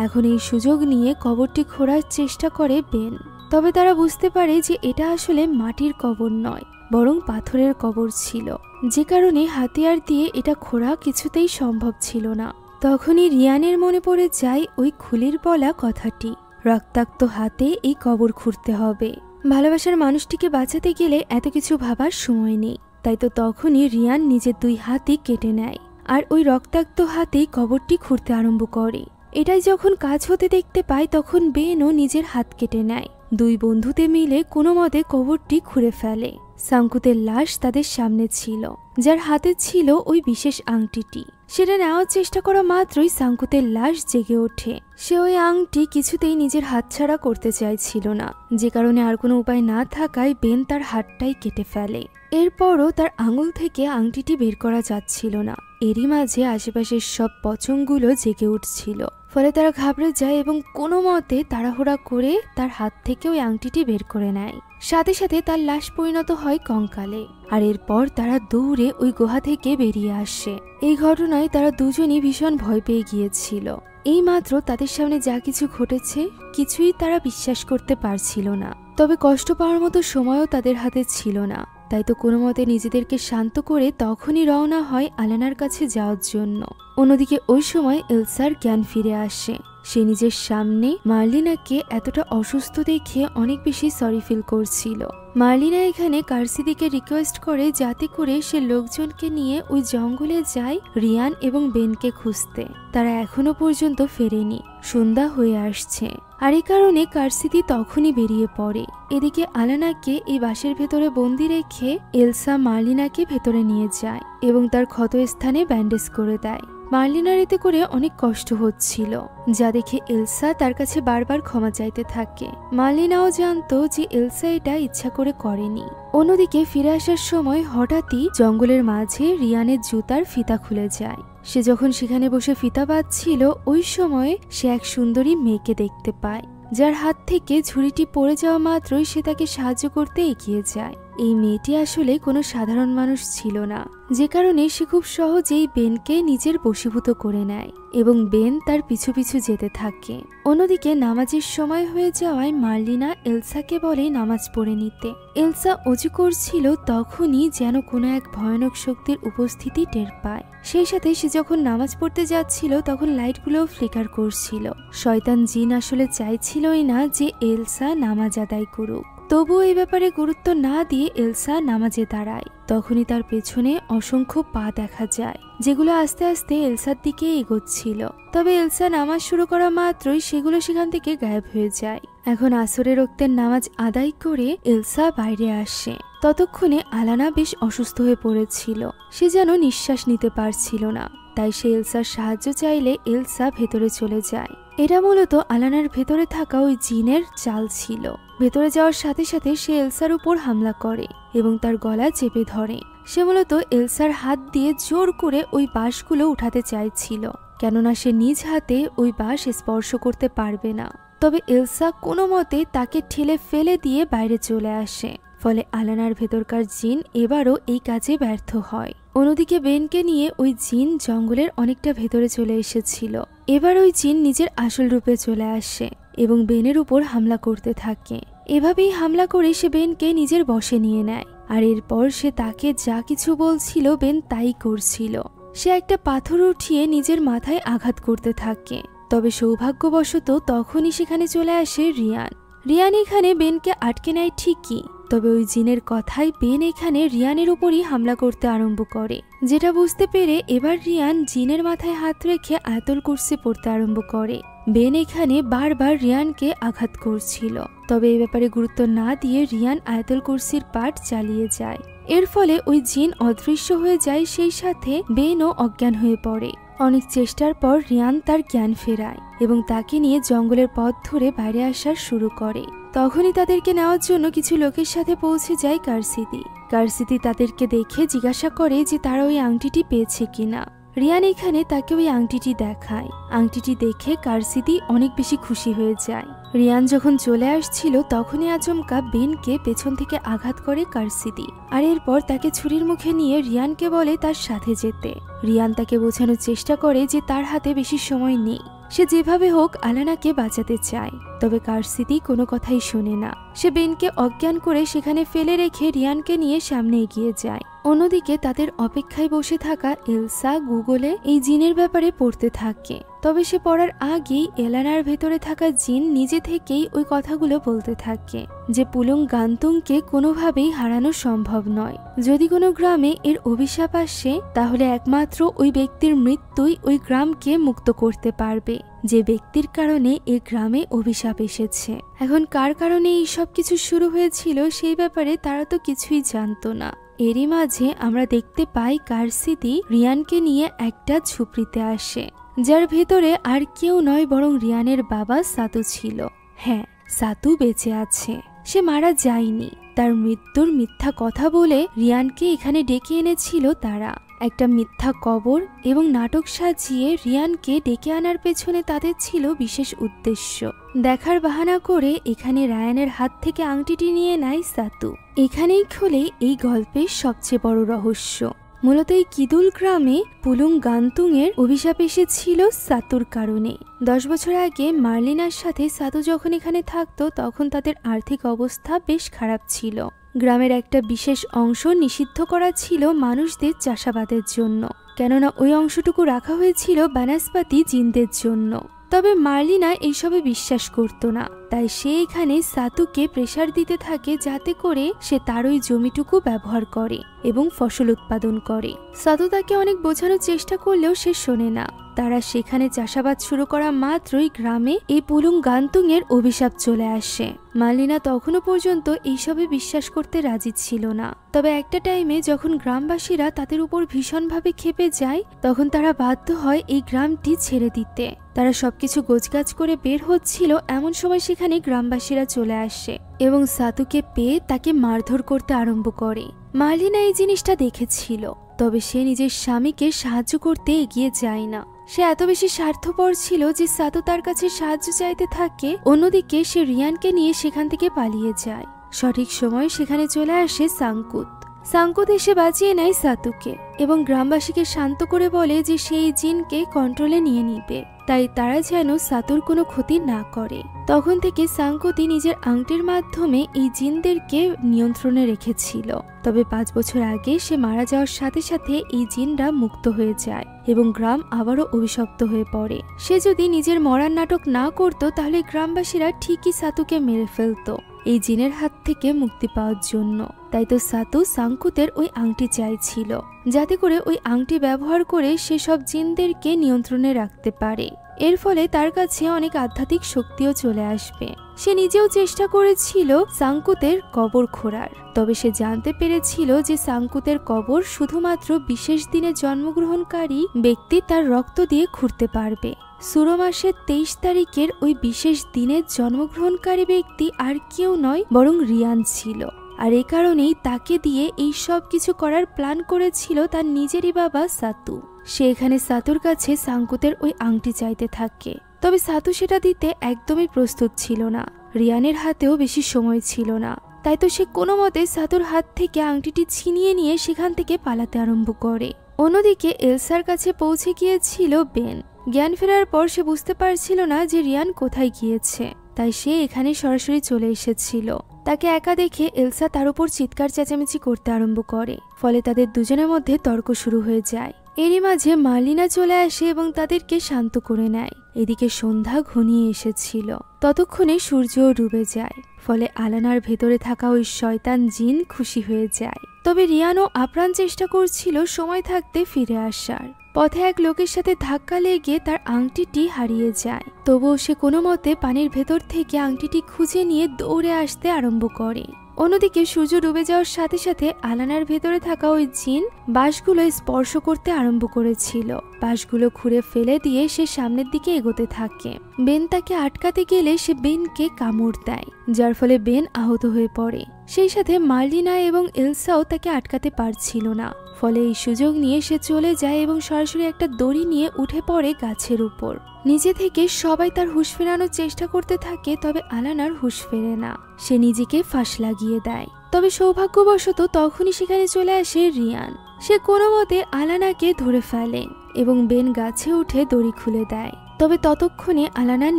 এখন এই সুযোগ নিয়ে কবরটি খোঁড়ার চেষ্টা করে বেন। তবে তারা বুঝতে পারে যে এটা আসলে মাটির কবর নয়, বরং পাথরের কবর ছিল, যে কারণে হাতিয়ার দিয়ে এটা খোঁড়া কিছুতেই সম্ভব ছিল না। তখনই রিয়ানের মনে পড়ে যায় ওই খুলির বলা কথাটি, রক্তাক্ত হাতে এই কবর খুঁড়তে হবে। ভালোবাসার মানুষটিকে বাঁচাতে গেলে এত কিছু ভাবার সময় নেই। তাই তো তখনই রিয়ান নিজের দুই হাতই কেটে নেয়, আর ওই রক্তাক্ত হাতেই কবরটি খুঁড়তে আরম্ভ করে। এটাই যখন কাজ হতে দেখতে পায়, তখন বেনও নিজের হাত কেটে নেয়। দুই বন্ধুতে মিলে কোনো মতে কবরটি খুঁড়ে ফেলে। সাংকুতের লাশ তাদের সামনে ছিল, যার হাতে ছিল ওই বিশেষ আংটিটি। সেটা নেওয়ার চেষ্টা করা মাত্রই সাংকুতের লাশ জেগে ওঠে। সে ওই আংটি কিছুতেই নিজের হাতছাড়া করতে চাইছিল না, যে কারণে আর কোনো উপায় না থাকায় বেন তার হাতটাই কেটে ফেলে। এরপরও তার আঙুল থেকে আংটিটি বের করা যাচ্ছিল না। এরই মাঝে আশেপাশের সব পচংগুলো জেগে উঠছিল। ফলে তারা ঘাবড়ে যায় এবং কোনো মতে তাড়াহুড়া করে তার হাত থেকে ওই আংটিটি বের করে নেয়। সাথে সাথে তার লাশ পরিণত হয় কঙ্কালে। আর এরপর তারা দৌড়ে ওই গুহা থেকে বেরিয়ে আসে। এই ঘটনায় তারা দুজনই ভীষণ ভয় পেয়ে গিয়েছিল। এই মাত্র তাদের সামনে যা কিছু ঘটেছে, কিছুই তারা বিশ্বাস করতে পারছিল না। তবে কষ্ট পাওয়ার মতো সময়ও তাদের হাতে ছিল না। তাই তো কোনো মতে নিজেদেরকে শান্ত করে তখনই রওনা হয় আলানার কাছে যাওয়ার জন্য। অন্যদিকে ওই সময় এলসার জ্ঞান ফিরে আসে। সে নিজের সামনে মার্লিনাকে এতটা অসুস্থ দেখে অনেক বেশি সরি ফিল করছিল। মার্লিনা এখানে কার্সিদিকে রিকোয়েস্ট করে যাতে করে সে লোকজনকে নিয়ে ওই জঙ্গলে যায় রিয়ান এবং বেনকে খুঁজতে। তারা এখনো পর্যন্ত ফেরেনি, সন্ধ্যা হয়ে আসছে। আর এই কারণে কার্সিদি তখনই বেরিয়ে পড়ে। এদিকে আলানাকে এই বাসের ভেতরে বন্দি রেখে এলসা মার্লিনাকে ভেতরে নিয়ে যায় এবং তার ক্ষতস্থানে ব্যান্ডেজ করে দেয়। মার্লিনার এতে করে অনেক কষ্ট হচ্ছিল, যা দেখে এলসা তার কাছে বারবার ক্ষমা চাইতে থাকে। মার্লিনাও জানতো যে এলসা এটা ইচ্ছা করে করেনি। অন্যদিকে ফিরে আসার সময় হঠাৎই জঙ্গলের মাঝে রিয়ানের জুতার ফিতা খুলে যায়। সে যখন সেখানে বসে ফিতা বাঁধছিল, ওই সময় সে এক সুন্দরী মেয়েকে দেখতে পায়, যার হাত থেকে ঝুড়িটি পড়ে যাওয়া মাত্রই সে তাকে সাহায্য করতে এগিয়ে যায়। এই মেয়েটি আসলে কোনো সাধারণ মানুষ ছিল না, যে কারণে সে খুব সহজেই বেনকে নিজের বশীভূত করে নেয় এবং বেন তার পিছু পিছু যেতে থাকে। অন্যদিকে নামাজের সময় হয়ে যাওয়ায় মার্লিনা এলসাকে বলে নামাজ পড়ে নিতে। এলসা অজু করছিল, তখনই যেন কোনো এক ভয়ানক শক্তির উপস্থিতি টের পায়। সেই সাথে সে যখন নামাজ পড়তে যাচ্ছিল, তখন লাইটগুলোও ফ্লিকার করছিল। শয়তান জিন আসলে চাইছিলই না যে এলসা নামাজ আদায় করুক। তবুও এই ব্যাপারে গুরুত্ব না দিয়ে এলসা নামাজে দাঁড়ায়। তখনই তার পেছনে অসংখ্য পা দেখা যায়, যেগুলো আস্তে আস্তে এলসার দিকে এগোচ্ছিল। তবে এলসা নামাজ শুরু করা মাত্রই সেগুলো সেখান থেকে গায়েব হয়ে যায়। এখন আসরের ওক্তের নামাজ আদায় করে এলসা বাইরে আসে ততক্ষণে আলানা বেশ অসুস্থ হয়ে পড়েছিল। সে যেন নিঃশ্বাস নিতে পারছিল না। তাই সে এলসার সাহায্য চাইলে এলসা ভেতরে চলে যায়। এটা মূলত আলানার ভেতরে থাকা ওই জিনের চাল ছিল। ভেতরে যাওয়ার সাথে সাথে সে এলসার উপর হামলা করে এবং তার গলা চেপে ধরে। সে মূলত এলসার হাত দিয়ে জোর করে ওই বাঁশগুলো উঠাতে চাইছিল, কেননা সে নিজ হাতে ওই বাঁশ স্পর্শ করতে পারবে না। তবে এলসা কোনো মতে তাকে ঠেলে ফেলে দিয়ে বাইরে চলে আসে। ফলে আলানার ভেতরকার জিন এবারও এই কাজে ব্যর্থ হয়। অন্যদিকে বেনকে নিয়ে ওই জিন জঙ্গলের অনেকটা ভেতরে চলে এসেছিল। এবার ওই জিন নিজের আসল রূপে চলে আসে এবং বেনের উপর হামলা করতে থাকে। এভাবেই হামলা করে সে বেনকে নিজের বশে নিয়ে নেয়। আর এরপর সে তাকে যা কিছু বলছিল বেন তাই করছিল। সে একটা পাথর উঠিয়ে নিজের মাথায় আঘাত করতে থাকে। তবে সৌভাগ্যবশত তখনই সেখানে চলে আসে রিয়ান। রিয়ান এখানে বেনকে আটকে নেয় ঠিকই, তবে ওই জিনের কথায় বেন এখানে রিয়ানের উপরই হামলা করতে আরম্ভ করে। যেটা বুঝতে পেরে এবার রিয়ান জিনের মাথায় হাত রেখে আয়াতুল কুরসি পড়তে আরম্ভ করে। বেন এখানে বারবার রিয়ানকে আঘাত করছিল, তবে এ ব্যাপারে গুরুত্ব না দিয়ে রিয়ান আয়াতুল কুরসির পাঠ চালিয়ে যায়। এর ফলে ওই জিন অদৃশ্য হয়ে যায়, সেই সাথে বেনও অজ্ঞান হয়ে পড়ে। অনেক চেষ্টার পর রিয়ান তার জ্ঞান ফেরায় এবং তাকে নিয়ে জঙ্গলের পথ ধরে বাইরে আসার শুরু করে। তখনই তাদেরকে নেওয়ার জন্য কিছু লোকের সাথে পৌঁছে যায় কারসিতি। কারসিতি তাদেরকে দেখে জিজ্ঞাসা করে যে তারা ওই আংটিটি পেয়েছে কিনা। রিয়ান এখানে তাকে ওই আংটিটি দেখায়। আংটিটি দেখে কারসিতি অনেক বেশি খুশি হয়ে যায়। রিয়ান যখন চলে আসছিল তখনই আচমকা বেনকে পেছন থেকে আঘাত করে কারসিতি। আর এরপর তাকে ছুরির মুখে নিয়ে রিয়ানকে বলে তার সাথে যেতে। রিয়ান তাকে বোঝানোর চেষ্টা করে যে তার হাতে বেশি সময় নেই, সে যেভাবে হোক আলানাকে বাঁচাতে চায়। তবে কারসিতি কোনো কথাই শোনে না। সে বেনকে অজ্ঞান করে সেখানে ফেলে রেখে রিয়ানকে নিয়ে সামনে এগিয়ে যায়। অন্যদিকে তাদের অপেক্ষায় বসে থাকা এলসা গুগলে এই জিনের ব্যাপারে পড়তে থাকে। তবে সে পড়ার আগেই এলানার ভেতরে থাকা জিন নিজে থেকেই ওই কথাগুলো বলতে থাকে যে পুলুং গান্তুংকে কোনোভাবেই হারানো সম্ভব নয়। যদি কোনো গ্রামে এর অভিশাপ আসে তাহলে একমাত্র ওই ব্যক্তির মৃত্যুই ওই গ্রামকে মুক্ত করতে পারবে, যে ব্যক্তির কারণে এই গ্রামে অভিশাপ এসেছে। এখন কার কারণে এই সব কিছু শুরু হয়েছিল সেই ব্যাপারে তারা তো কিছুই জানতো না। এরই মাঝে আমরা দেখতে পাই কারসিতি রিয়ানকে নিয়ে একটা ঝুপড়িতে আসে, যার ভেতরে আর কেউ নয় বরং রিয়ানের বাবা সাতু ছিল। হ্যাঁ, সাতু বেঁচে আছে, সে মারা যায়নি। তার মৃত্যুর মিথ্যা কথা বলে রিয়ানকে এখানে ডেকে এনেছিল তারা। একটা মিথ্যা কবর এবং নাটক সাজিয়ে রিয়ানকে ডেকে আনার পেছনে তাদের ছিল বিশেষ উদ্দেশ্য। দেখার বাহানা করে এখানে রায়ানের হাত থেকে আংটিটি নিয়ে নেয় সাতু। এখানেই খোলে এই গল্পের সবচেয়ে বড় রহস্য। মূলত এই কিদুল গ্রামে পুলুং গান্তুং এর অভিশাপ এসেছিল সাতুর কারণে। 10 বছর আগে মার্লিনার সাথে সাতু যখন এখানে থাকতো তখন তাদের আর্থিক অবস্থা বেশ খারাপ ছিল। গ্রামের একটা বিশেষ অংশ নিষিদ্ধ করা ছিল মানুষদের চাষাবাদের জন্য, কেননা ওই অংশটুকু রাখা হয়েছিল বানাসপাতি জিনদের জন্য। তবে মার্লিনা এইসবে বিশ্বাস করত না, তাই সে এখানে সাতুকে প্রেসার দিতে থাকে যাতে করে সে তার ওই জমিটুকু ব্যবহার করে এবং ফসল উৎপাদন করে। সাতু তাকে অনেক বোঝানোর চেষ্টা করলেও সে শোনে না। তারা সেখানে চাষাবাদ শুরু করা মাত্রই গ্রামে এই পুলুং গান্তুং এর অভিশাপ চলে আসে। মার্লিনা তখনও পর্যন্ত এইসবে বিশ্বাস করতে রাজি ছিল না। তবে একটা টাইমে যখন গ্রামবাসীরা তাদের উপর ভীষণভাবে ক্ষেপে যায় তখন তারা বাধ্য হয় এই গ্রামটি ছেড়ে দিতে। তারা সবকিছু গোছগাছ করে বের হচ্ছিল, এমন সময় সেখানে গ্রামবাসীরা চলে আসে এবং সাতুকে পেয়ে তাকে মারধর করতে আরম্ভ করে। মার্লিনা এই জিনিসটা দেখেছিল, তবে সে নিজের স্বামীকে সাহায্য করতে এগিয়ে যায় না। সে এত বেশি স্বার্থপর ছিল যে সাতু তার কাছে সাহায্য চাইতে থাকে। অন্যদিকে সে রিয়ানকে নিয়ে সেখান থেকে পালিয়ে যায়। সঠিক সময় সেখানে চলে আসে সাংকুত। সাংকুত এসে বাঁচিয়ে নেয় সাতুকে এবং গ্রামবাসীকে শান্ত করে বলে যে সেই জিনকে কন্ট্রোলে নিয়ে নিবে, তাই তারা যেন সাতুর কোনো ক্ষতি না করে। তখন থেকে সাংকুতি নিজের আংটির মাধ্যমে এই জিনদেরকে নিয়ন্ত্রণে রেখেছিল। তবে 5 বছর আগে সে মারা যাওয়ার সাথে সাথে এই জিনরা মুক্ত হয়ে যায় এবং গ্রাম আবারও অভিশপ্ত হয়ে পড়ে। সে যদি নিজের মরার নাটক না করত তাহলে গ্রামবাসীরা ঠিকই সাতুকে মেরে ফেলত এই জিনের হাত থেকে মুক্তি পাওয়ার জন্য। তাই তো সাতু সাংকুতের ওই আংটি চাইছিল, যাতে করে ওই আংটি ব্যবহার করে সে সব জিনদেরকে নিয়ন্ত্রণে রাখতে পারে। এর ফলে তার কাছে অনেক আধ্যাত্মিক শক্তিও চলে আসবে। সে নিজেও চেষ্টা করেছিল সাংকুতের কবর খোঁড়ার, তবে সে জানতে পেরেছিল যে সাংকুতের কবর শুধুমাত্র বিশেষ দিনে জন্মগ্রহণকারী ব্যক্তি তার রক্ত দিয়ে খুঁড়তে পারবে। সুরো মাসের 23 তারিখের ওই বিশেষ দিনে জন্মগ্রহণকারী ব্যক্তি আর কেউ নয় বরং রিয়ান ছিল। আর এ কারণেই তাকে দিয়ে এই সব কিছু করার প্ল্যান করেছিল তার নিজেরই বাবা সাতু। সে এখানে সাতুর কাছে সাংকুতের ওই আংটি চাইতে থাকে, তবে সাতু সেটা দিতে একদমই প্রস্তুত ছিল না। রিয়ানের হাতেও বেশি সময় ছিল না, তাই তো সে কোনো মতে সাতুর হাত থেকে আংটিটি ছিনিয়ে নিয়ে সেখান থেকে পালাতে আরম্ভ করে। অন্যদিকে এলসার কাছে পৌঁছে গিয়েছিল বেন। জ্ঞান ফেরার পর সে বুঝতে পারছিল না যে রিয়ান কোথায় গিয়েছে, তাই সে এখানে সরাসরি চলে এসেছিল। তাকে একা দেখে এলসা তার উপর চিৎকার চেঁচামেচি করতে আরম্ভ করে, ফলে তাদের দুজনের মধ্যে তর্ক শুরু হয়ে যায়। এরই মাঝে মার্লিনা চলে আসে এবং তাদেরকে শান্ত করে নেয়। এদিকে সন্ধ্যা ঘনিয়ে এসেছিল, ততক্ষণে সূর্যও ডুবে যায়, ফলে আলানার ভেতরে থাকা ওই শয়তান জিন খুশি হয়ে যায়। তবে রিয়ানও আপ্রাণ চেষ্টা করছিল সময় থাকতে ফিরে আসার। পথে এক লোকের সাথে ধাক্কা লেগে তার আংটিটি হারিয়ে যায়, তবুও সে কোনো মতে পানির ভেতর থেকে আংটিটি খুঁজে নিয়ে দৌড়ে আসতে আরম্ভ করে। অন্যদিকে সূর্য ডুবে যাওয়ার সাথে সাথে আলানার ভেতরে থাকা ওই জিন বাঁশগুলো স্পর্শ করতে আরম্ভ করেছিল। বাঁশগুলো খুঁড়ে ফেলে দিয়ে সে সামনের দিকে এগোতে থাকে। বেন তাকে আটকাতে গেলে সে বেনকে কামড় দেয়, যার ফলে বেন আহত হয়ে পড়ে। সেই সাথে মার্লিনা এবং এলসাও তাকে আটকাতে পারছিল না, ফলে এই সুযোগ নিয়ে সে চলে যায় এবং সরাসরি একটা দড়ি নিয়ে উঠে পড়ে গাছের উপর। নিজে থেকে সবাই তার হুঁশ ফেরানোর চেষ্টা করতে থাকে, তবে আলানার হুঁশ ফেরে না। সে নিজেকে ফাঁস লাগিয়ে দেয়। তবে সৌভাগ্যবশত তখনই সেখানে চলে আসে রিয়ান। সে কোনো মতে আলানাকে ধরে ফেলে এবং বেন গাছে উঠে দড়ি খুলে দেয়। তবে ততক্ষণে আলানার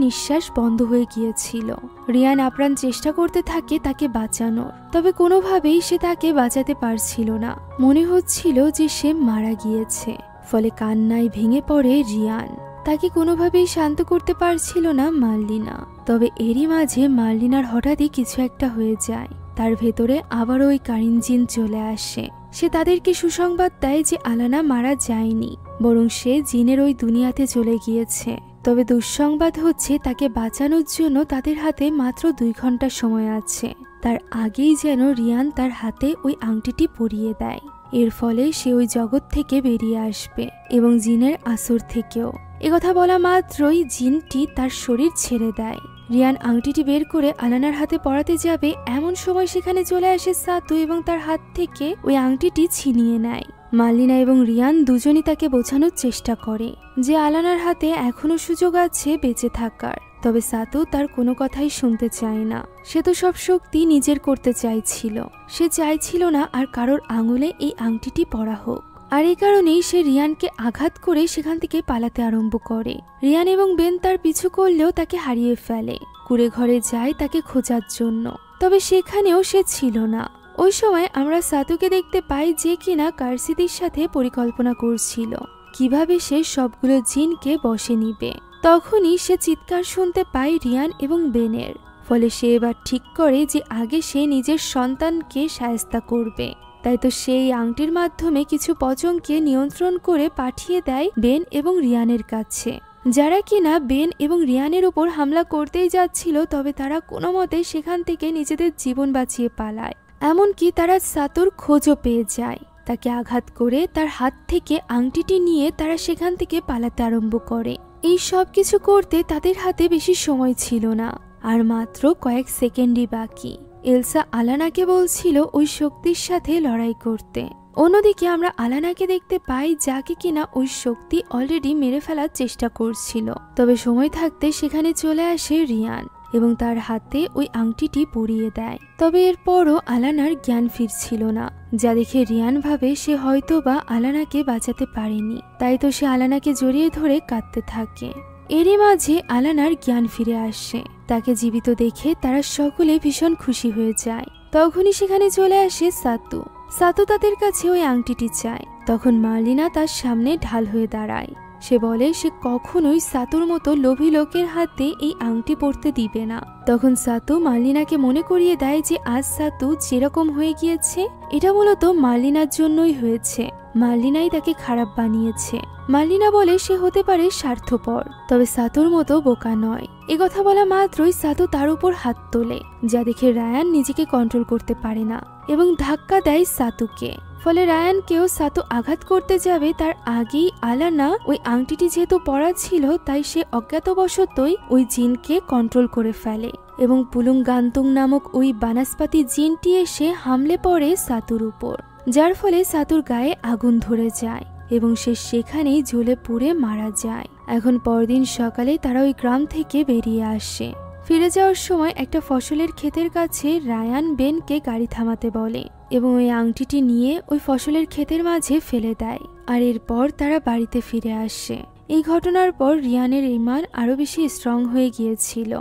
নিঃশ্বাস বন্ধ হয়ে গিয়েছিল। রিয়ান আপ্রাণ চেষ্টা করতে থাকে তাকে বাঁচানোর, তবে কোনোভাবেই সে তাকে বাঁচাতে পারছিল না। মনে হচ্ছিল যে সে মারা গিয়েছে, ফলে কান্নায় ভেঙে পড়ে রিয়ান। তাকে কোনোভাবেই শান্ত করতে পারছিল না মার্লিনা। তবে এরই মাঝে মার্লিনার হঠাৎই কিছু একটা হয়ে যায়। তার ভেতরে আবার ওই কারিন জিন চলে আসে। সে তাদেরকে সুসংবাদ দেয় যে আলানা মারা যায়নি, বরং সে জিনের ওই দুনিয়াতে চলে গিয়েছে। তবে দুঃসংবাদ হচ্ছে তাকে বাঁচানোর জন্য তাদের হাতে মাত্র 2 ঘন্টা সময় আছে। তার আগেই যেন রিয়ান তার হাতে ওই আংটিটি পরিয়ে দেয়। এর ফলে সে ওই জগৎ থেকে বেরিয়ে আসবে এবং জিনের আসর থেকেও। একথা বলা মাত্রই জিনটি তার শরীর ছেড়ে দেয়। রিয়ান আংটিটি বের করে আলানার হাতে পরাতে যাবে, এমন সময় সেখানে চলে আসে সাতু এবং তার হাত থেকে ওই আংটিটি ছিনিয়ে নেয়। মার্লিনা এবং রিয়ান দুজনই তাকে বোঝানোর চেষ্টা করে যে আলানার হাতে এখনো সুযোগ আছে বেঁচে থাকার, তবে সাতু তার কোনো কথাই শুনতে চায় না। সে তো সব শক্তি নিজের করতে চাইছিল। সে চাইছিল না আর কারোর আঙুলে এই আংটিটি পরা হোক। আর এই কারণেই সে রিয়ানকে আঘাত করে সেখান থেকে পালাতে আরম্ভ করে। রিয়ান এবং বেন তার পিছু করলেও তাকে হারিয়ে ফেলে। কুঁড়ে ঘরে যায় তাকে খোঁজার জন্য, তবে সেখানেও সে ছিল না। ওই সময় আমরা সাতুকে দেখতে পাই যে কিনা কার্সিদির সাথে পরিকল্পনা করছিল কিভাবে সে সবগুলো জিনকে বশে নিবে। তখনই সে চিৎকার শুনতে পায় রিয়ান এবং বেনের, ফলে সে এবার ঠিক করে যে আগে সে নিজের সন্তানকে শায়েস্তা করবে। তাই তো সেই আংটির মাধ্যমে কিছু পচংকে নিয়ন্ত্রণ করে পাঠিয়ে দেয় বেন এবং রিয়ানের কাছে, যারা কিনা বেন এবং রিয়ানের উপর হামলা করতেই যাচ্ছিল। তবে তারা কোনো মতে সেখান থেকে নিজেদের জীবন বাঁচিয়ে পালায়। এমনকি তারা সাতুর খোঁজও পেয়ে যায়। তাকে আঘাত করে তার হাত থেকে আংটিটি নিয়ে তারা সেখান থেকে পালাতে আরম্ভ করে। এই সব কিছু করতে তাদের হাতে বেশি সময় ছিল না, আর মাত্র কয়েক সেকেন্ডই বাকি। এলসা আলানাকে বলছিল ওই শক্তির সাথে লড়াই করতে। অন্যদিকে আমরা আলানাকে দেখতে পাই যাকে কিনা ওই শক্তি অলরেডি মেরে ফেলার চেষ্টা করছিল। তবে সময় থাকতে সেখানে চলে আসে রিয়ান এবং তার হাতে ওই আংটিটি পরিয়ে দেয়। তবে এরপরও আলানার জ্ঞান ফিরছিল না, যা দেখে রিয়ান ভাবে সে হয়তো বা আলানাকে বাঁচাতে পারেনি। তাই তো সে আলানাকে জড়িয়ে ধরে কাঁদতে থাকে। এরই মাঝে আলানার জ্ঞান ফিরে আসে। তাকে জীবিত দেখে তারা সকলে ভীষণ খুশি হয়ে যায়। তখনই সেখানে চলে আসে সাতু। সাতু তাদের কাছে ওই আংটিটি চায়। তখন মার্লিনা তার সামনে ঢাল হয়ে দাঁড়ায়। সে বলে সে কখনোই সাতুর মতো লোভী লোকের হাতে এই আংটি পরতে দিবে না। তখন সাতু মার্লিনাকে মনে করিয়ে দেয় যে আজ সাতু যেরকম হয়ে গিয়েছে এটা মূলত মার্লিনার জন্যই হয়েছে, মার্লিনাই তাকে খারাপ বানিয়েছে। মার্লিনা বলে সে হতে পারে স্বার্থপর, তবে সাতুর মতো বোকা নয়। কথা বলা মাত্রই সাতু তার উপর হাত তোলে, যা দেখে রায়ান নিজেকে কন্ট্রোল করতে পারে না এবং ধাক্কা দেয় সাতুকে। ফলে রায়ানকেও সাতু আঘাত করতে যাবে তার আগেই আলানা ওই আংটিটি যেহেতু পরা ছিল তাই সে অজ্ঞাতবশতই ওই জিনকে কন্ট্রোল করে ফেলে এবং পুলুঙ্গান্তুং নামক ওই বানাসপাতি জিনটি এসে হামলে পড়ে সাতুর উপর, যার ফলে সাতুর গায়ে আগুন ধরে যায় এবং সে সেখানেই জ্বলে পুড়ে মারা যায়। এখন পরদিন সকালে তারা ওই গ্রাম থেকে বেরিয়ে আসে। ফিরে যাওয়ার সময় একটা ফসলের ক্ষেতের কাছে রায়ান বেনকে গাড়ি থামাতে বলে এবং ওই আংটিটি নিয়ে ওই ফসলের ক্ষেতের মাঝে ফেলে দেয়। আর এরপর তারা বাড়িতে ফিরে আসে। এই ঘটনার পর রিয়ানের ইমান আরো বেশি স্ট্রং হয়ে গিয়েছিল।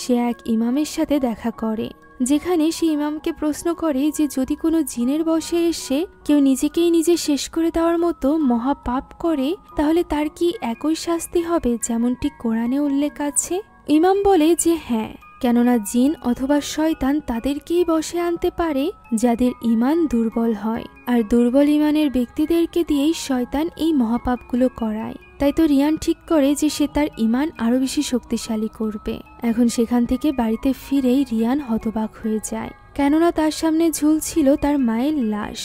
সে এক ইমামের সাথে দেখা করে, যেখানে সে ইমামকে প্রশ্ন করে যে যদি কোনো জিনের বশে এসে কেউ নিজেকেই নিজে শেষ করে দেওয়ার মতো মহা পাপ করে তাহলে তার কি একই শাস্তি হবে যেমনটি কোরআনে উল্লেখ আছে। ইমাম বলে যে হ্যাঁ, কেননা জিন অথবা শয়তান তাদেরকেই বশে আনতে পারে যাদের ইমান দুর্বল হয়, আর দুর্বল ইমানের ব্যক্তিদেরকে দিয়েই শয়তান এই মহাপাপগুলো করায়। তাই তো রিয়ান ঠিক করে যে সে তার ইমান আরো বেশি শক্তিশালী করবে। এখন সেখান থেকে বাড়িতে ফিরেই রিয়ান হতবাক হয়ে যায়, কেননা তার সামনে ঝুলছিল তার মায়ের লাশ।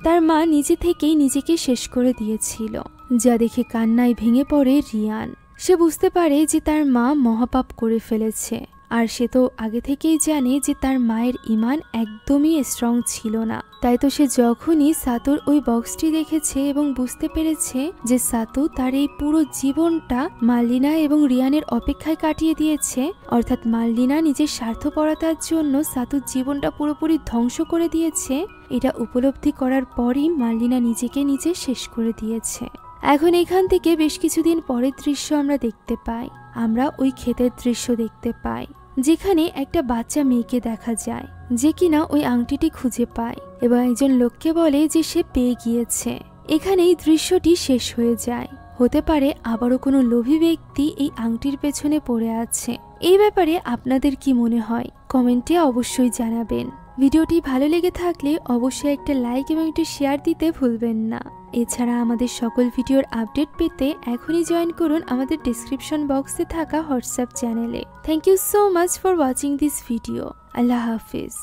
তার মা নিজে থেকেই নিজেকে শেষ করে দিয়েছিল, যা দেখে কান্নায় ভেঙে পড়ে রিয়ান। সে বুঝতে পারে যে তার মা মহাপাপ করে ফেলেছে, আর সে তো আগে থেকেই জানে যে তার মায়ের ইমান একদমই স্ট্রং ছিল না। তাই তো সে যখনই সাতুর ওই বক্সটি দেখেছে এবং বুঝতে পেরেছে যে সাতু তার এই পুরো জীবনটা মার্লিনা এবং রিয়ানের অপেক্ষায় কাটিয়ে দিয়েছে, অর্থাৎ মার্লিনা নিজের স্বার্থপরতার জন্য সাতুর জীবনটা পুরোপুরি ধ্বংস করে দিয়েছে, এটা উপলব্ধি করার পরই মার্লিনা নিজেকে নিজে শেষ করে দিয়েছে। এখন এখান থেকে বেশ কিছুদিন পরের দৃশ্য আমরা দেখতে পাই। আমরা ওই ক্ষেতের দৃশ্য দেখতে পাই, যেখানে একটা বাচ্চা মেয়েকে দেখা যায় যে কিনা ওই আংটিটি খুঁজে পায় এবং একজন লোককে বলে যে সে পেয়ে গিয়েছে। এখানেই দৃশ্যটি শেষ হয়ে যায়। হতে পারে আবারও কোনো লোভী ব্যক্তি এই আংটির পেছনে পড়ে আছে। এই ব্যাপারে আপনাদের কি মনে হয় কমেন্টে অবশ্যই জানাবেন। ভিডিওটি ভালো লেগে থাকলে অবশ্যই একটা লাইক এবং একটু শেয়ার দিতে ভুলবেন না। এছাড়া আমাদের সকল ভিডিওর আপডেট পেতে এখনই জয়েন করুন আমাদের ডেসক্রিপশন বক্সে থাকা হোয়াটসঅ্যাপ চ্যানেলে। Thank you so much for watching this video. আল্লাহ হাফিজ।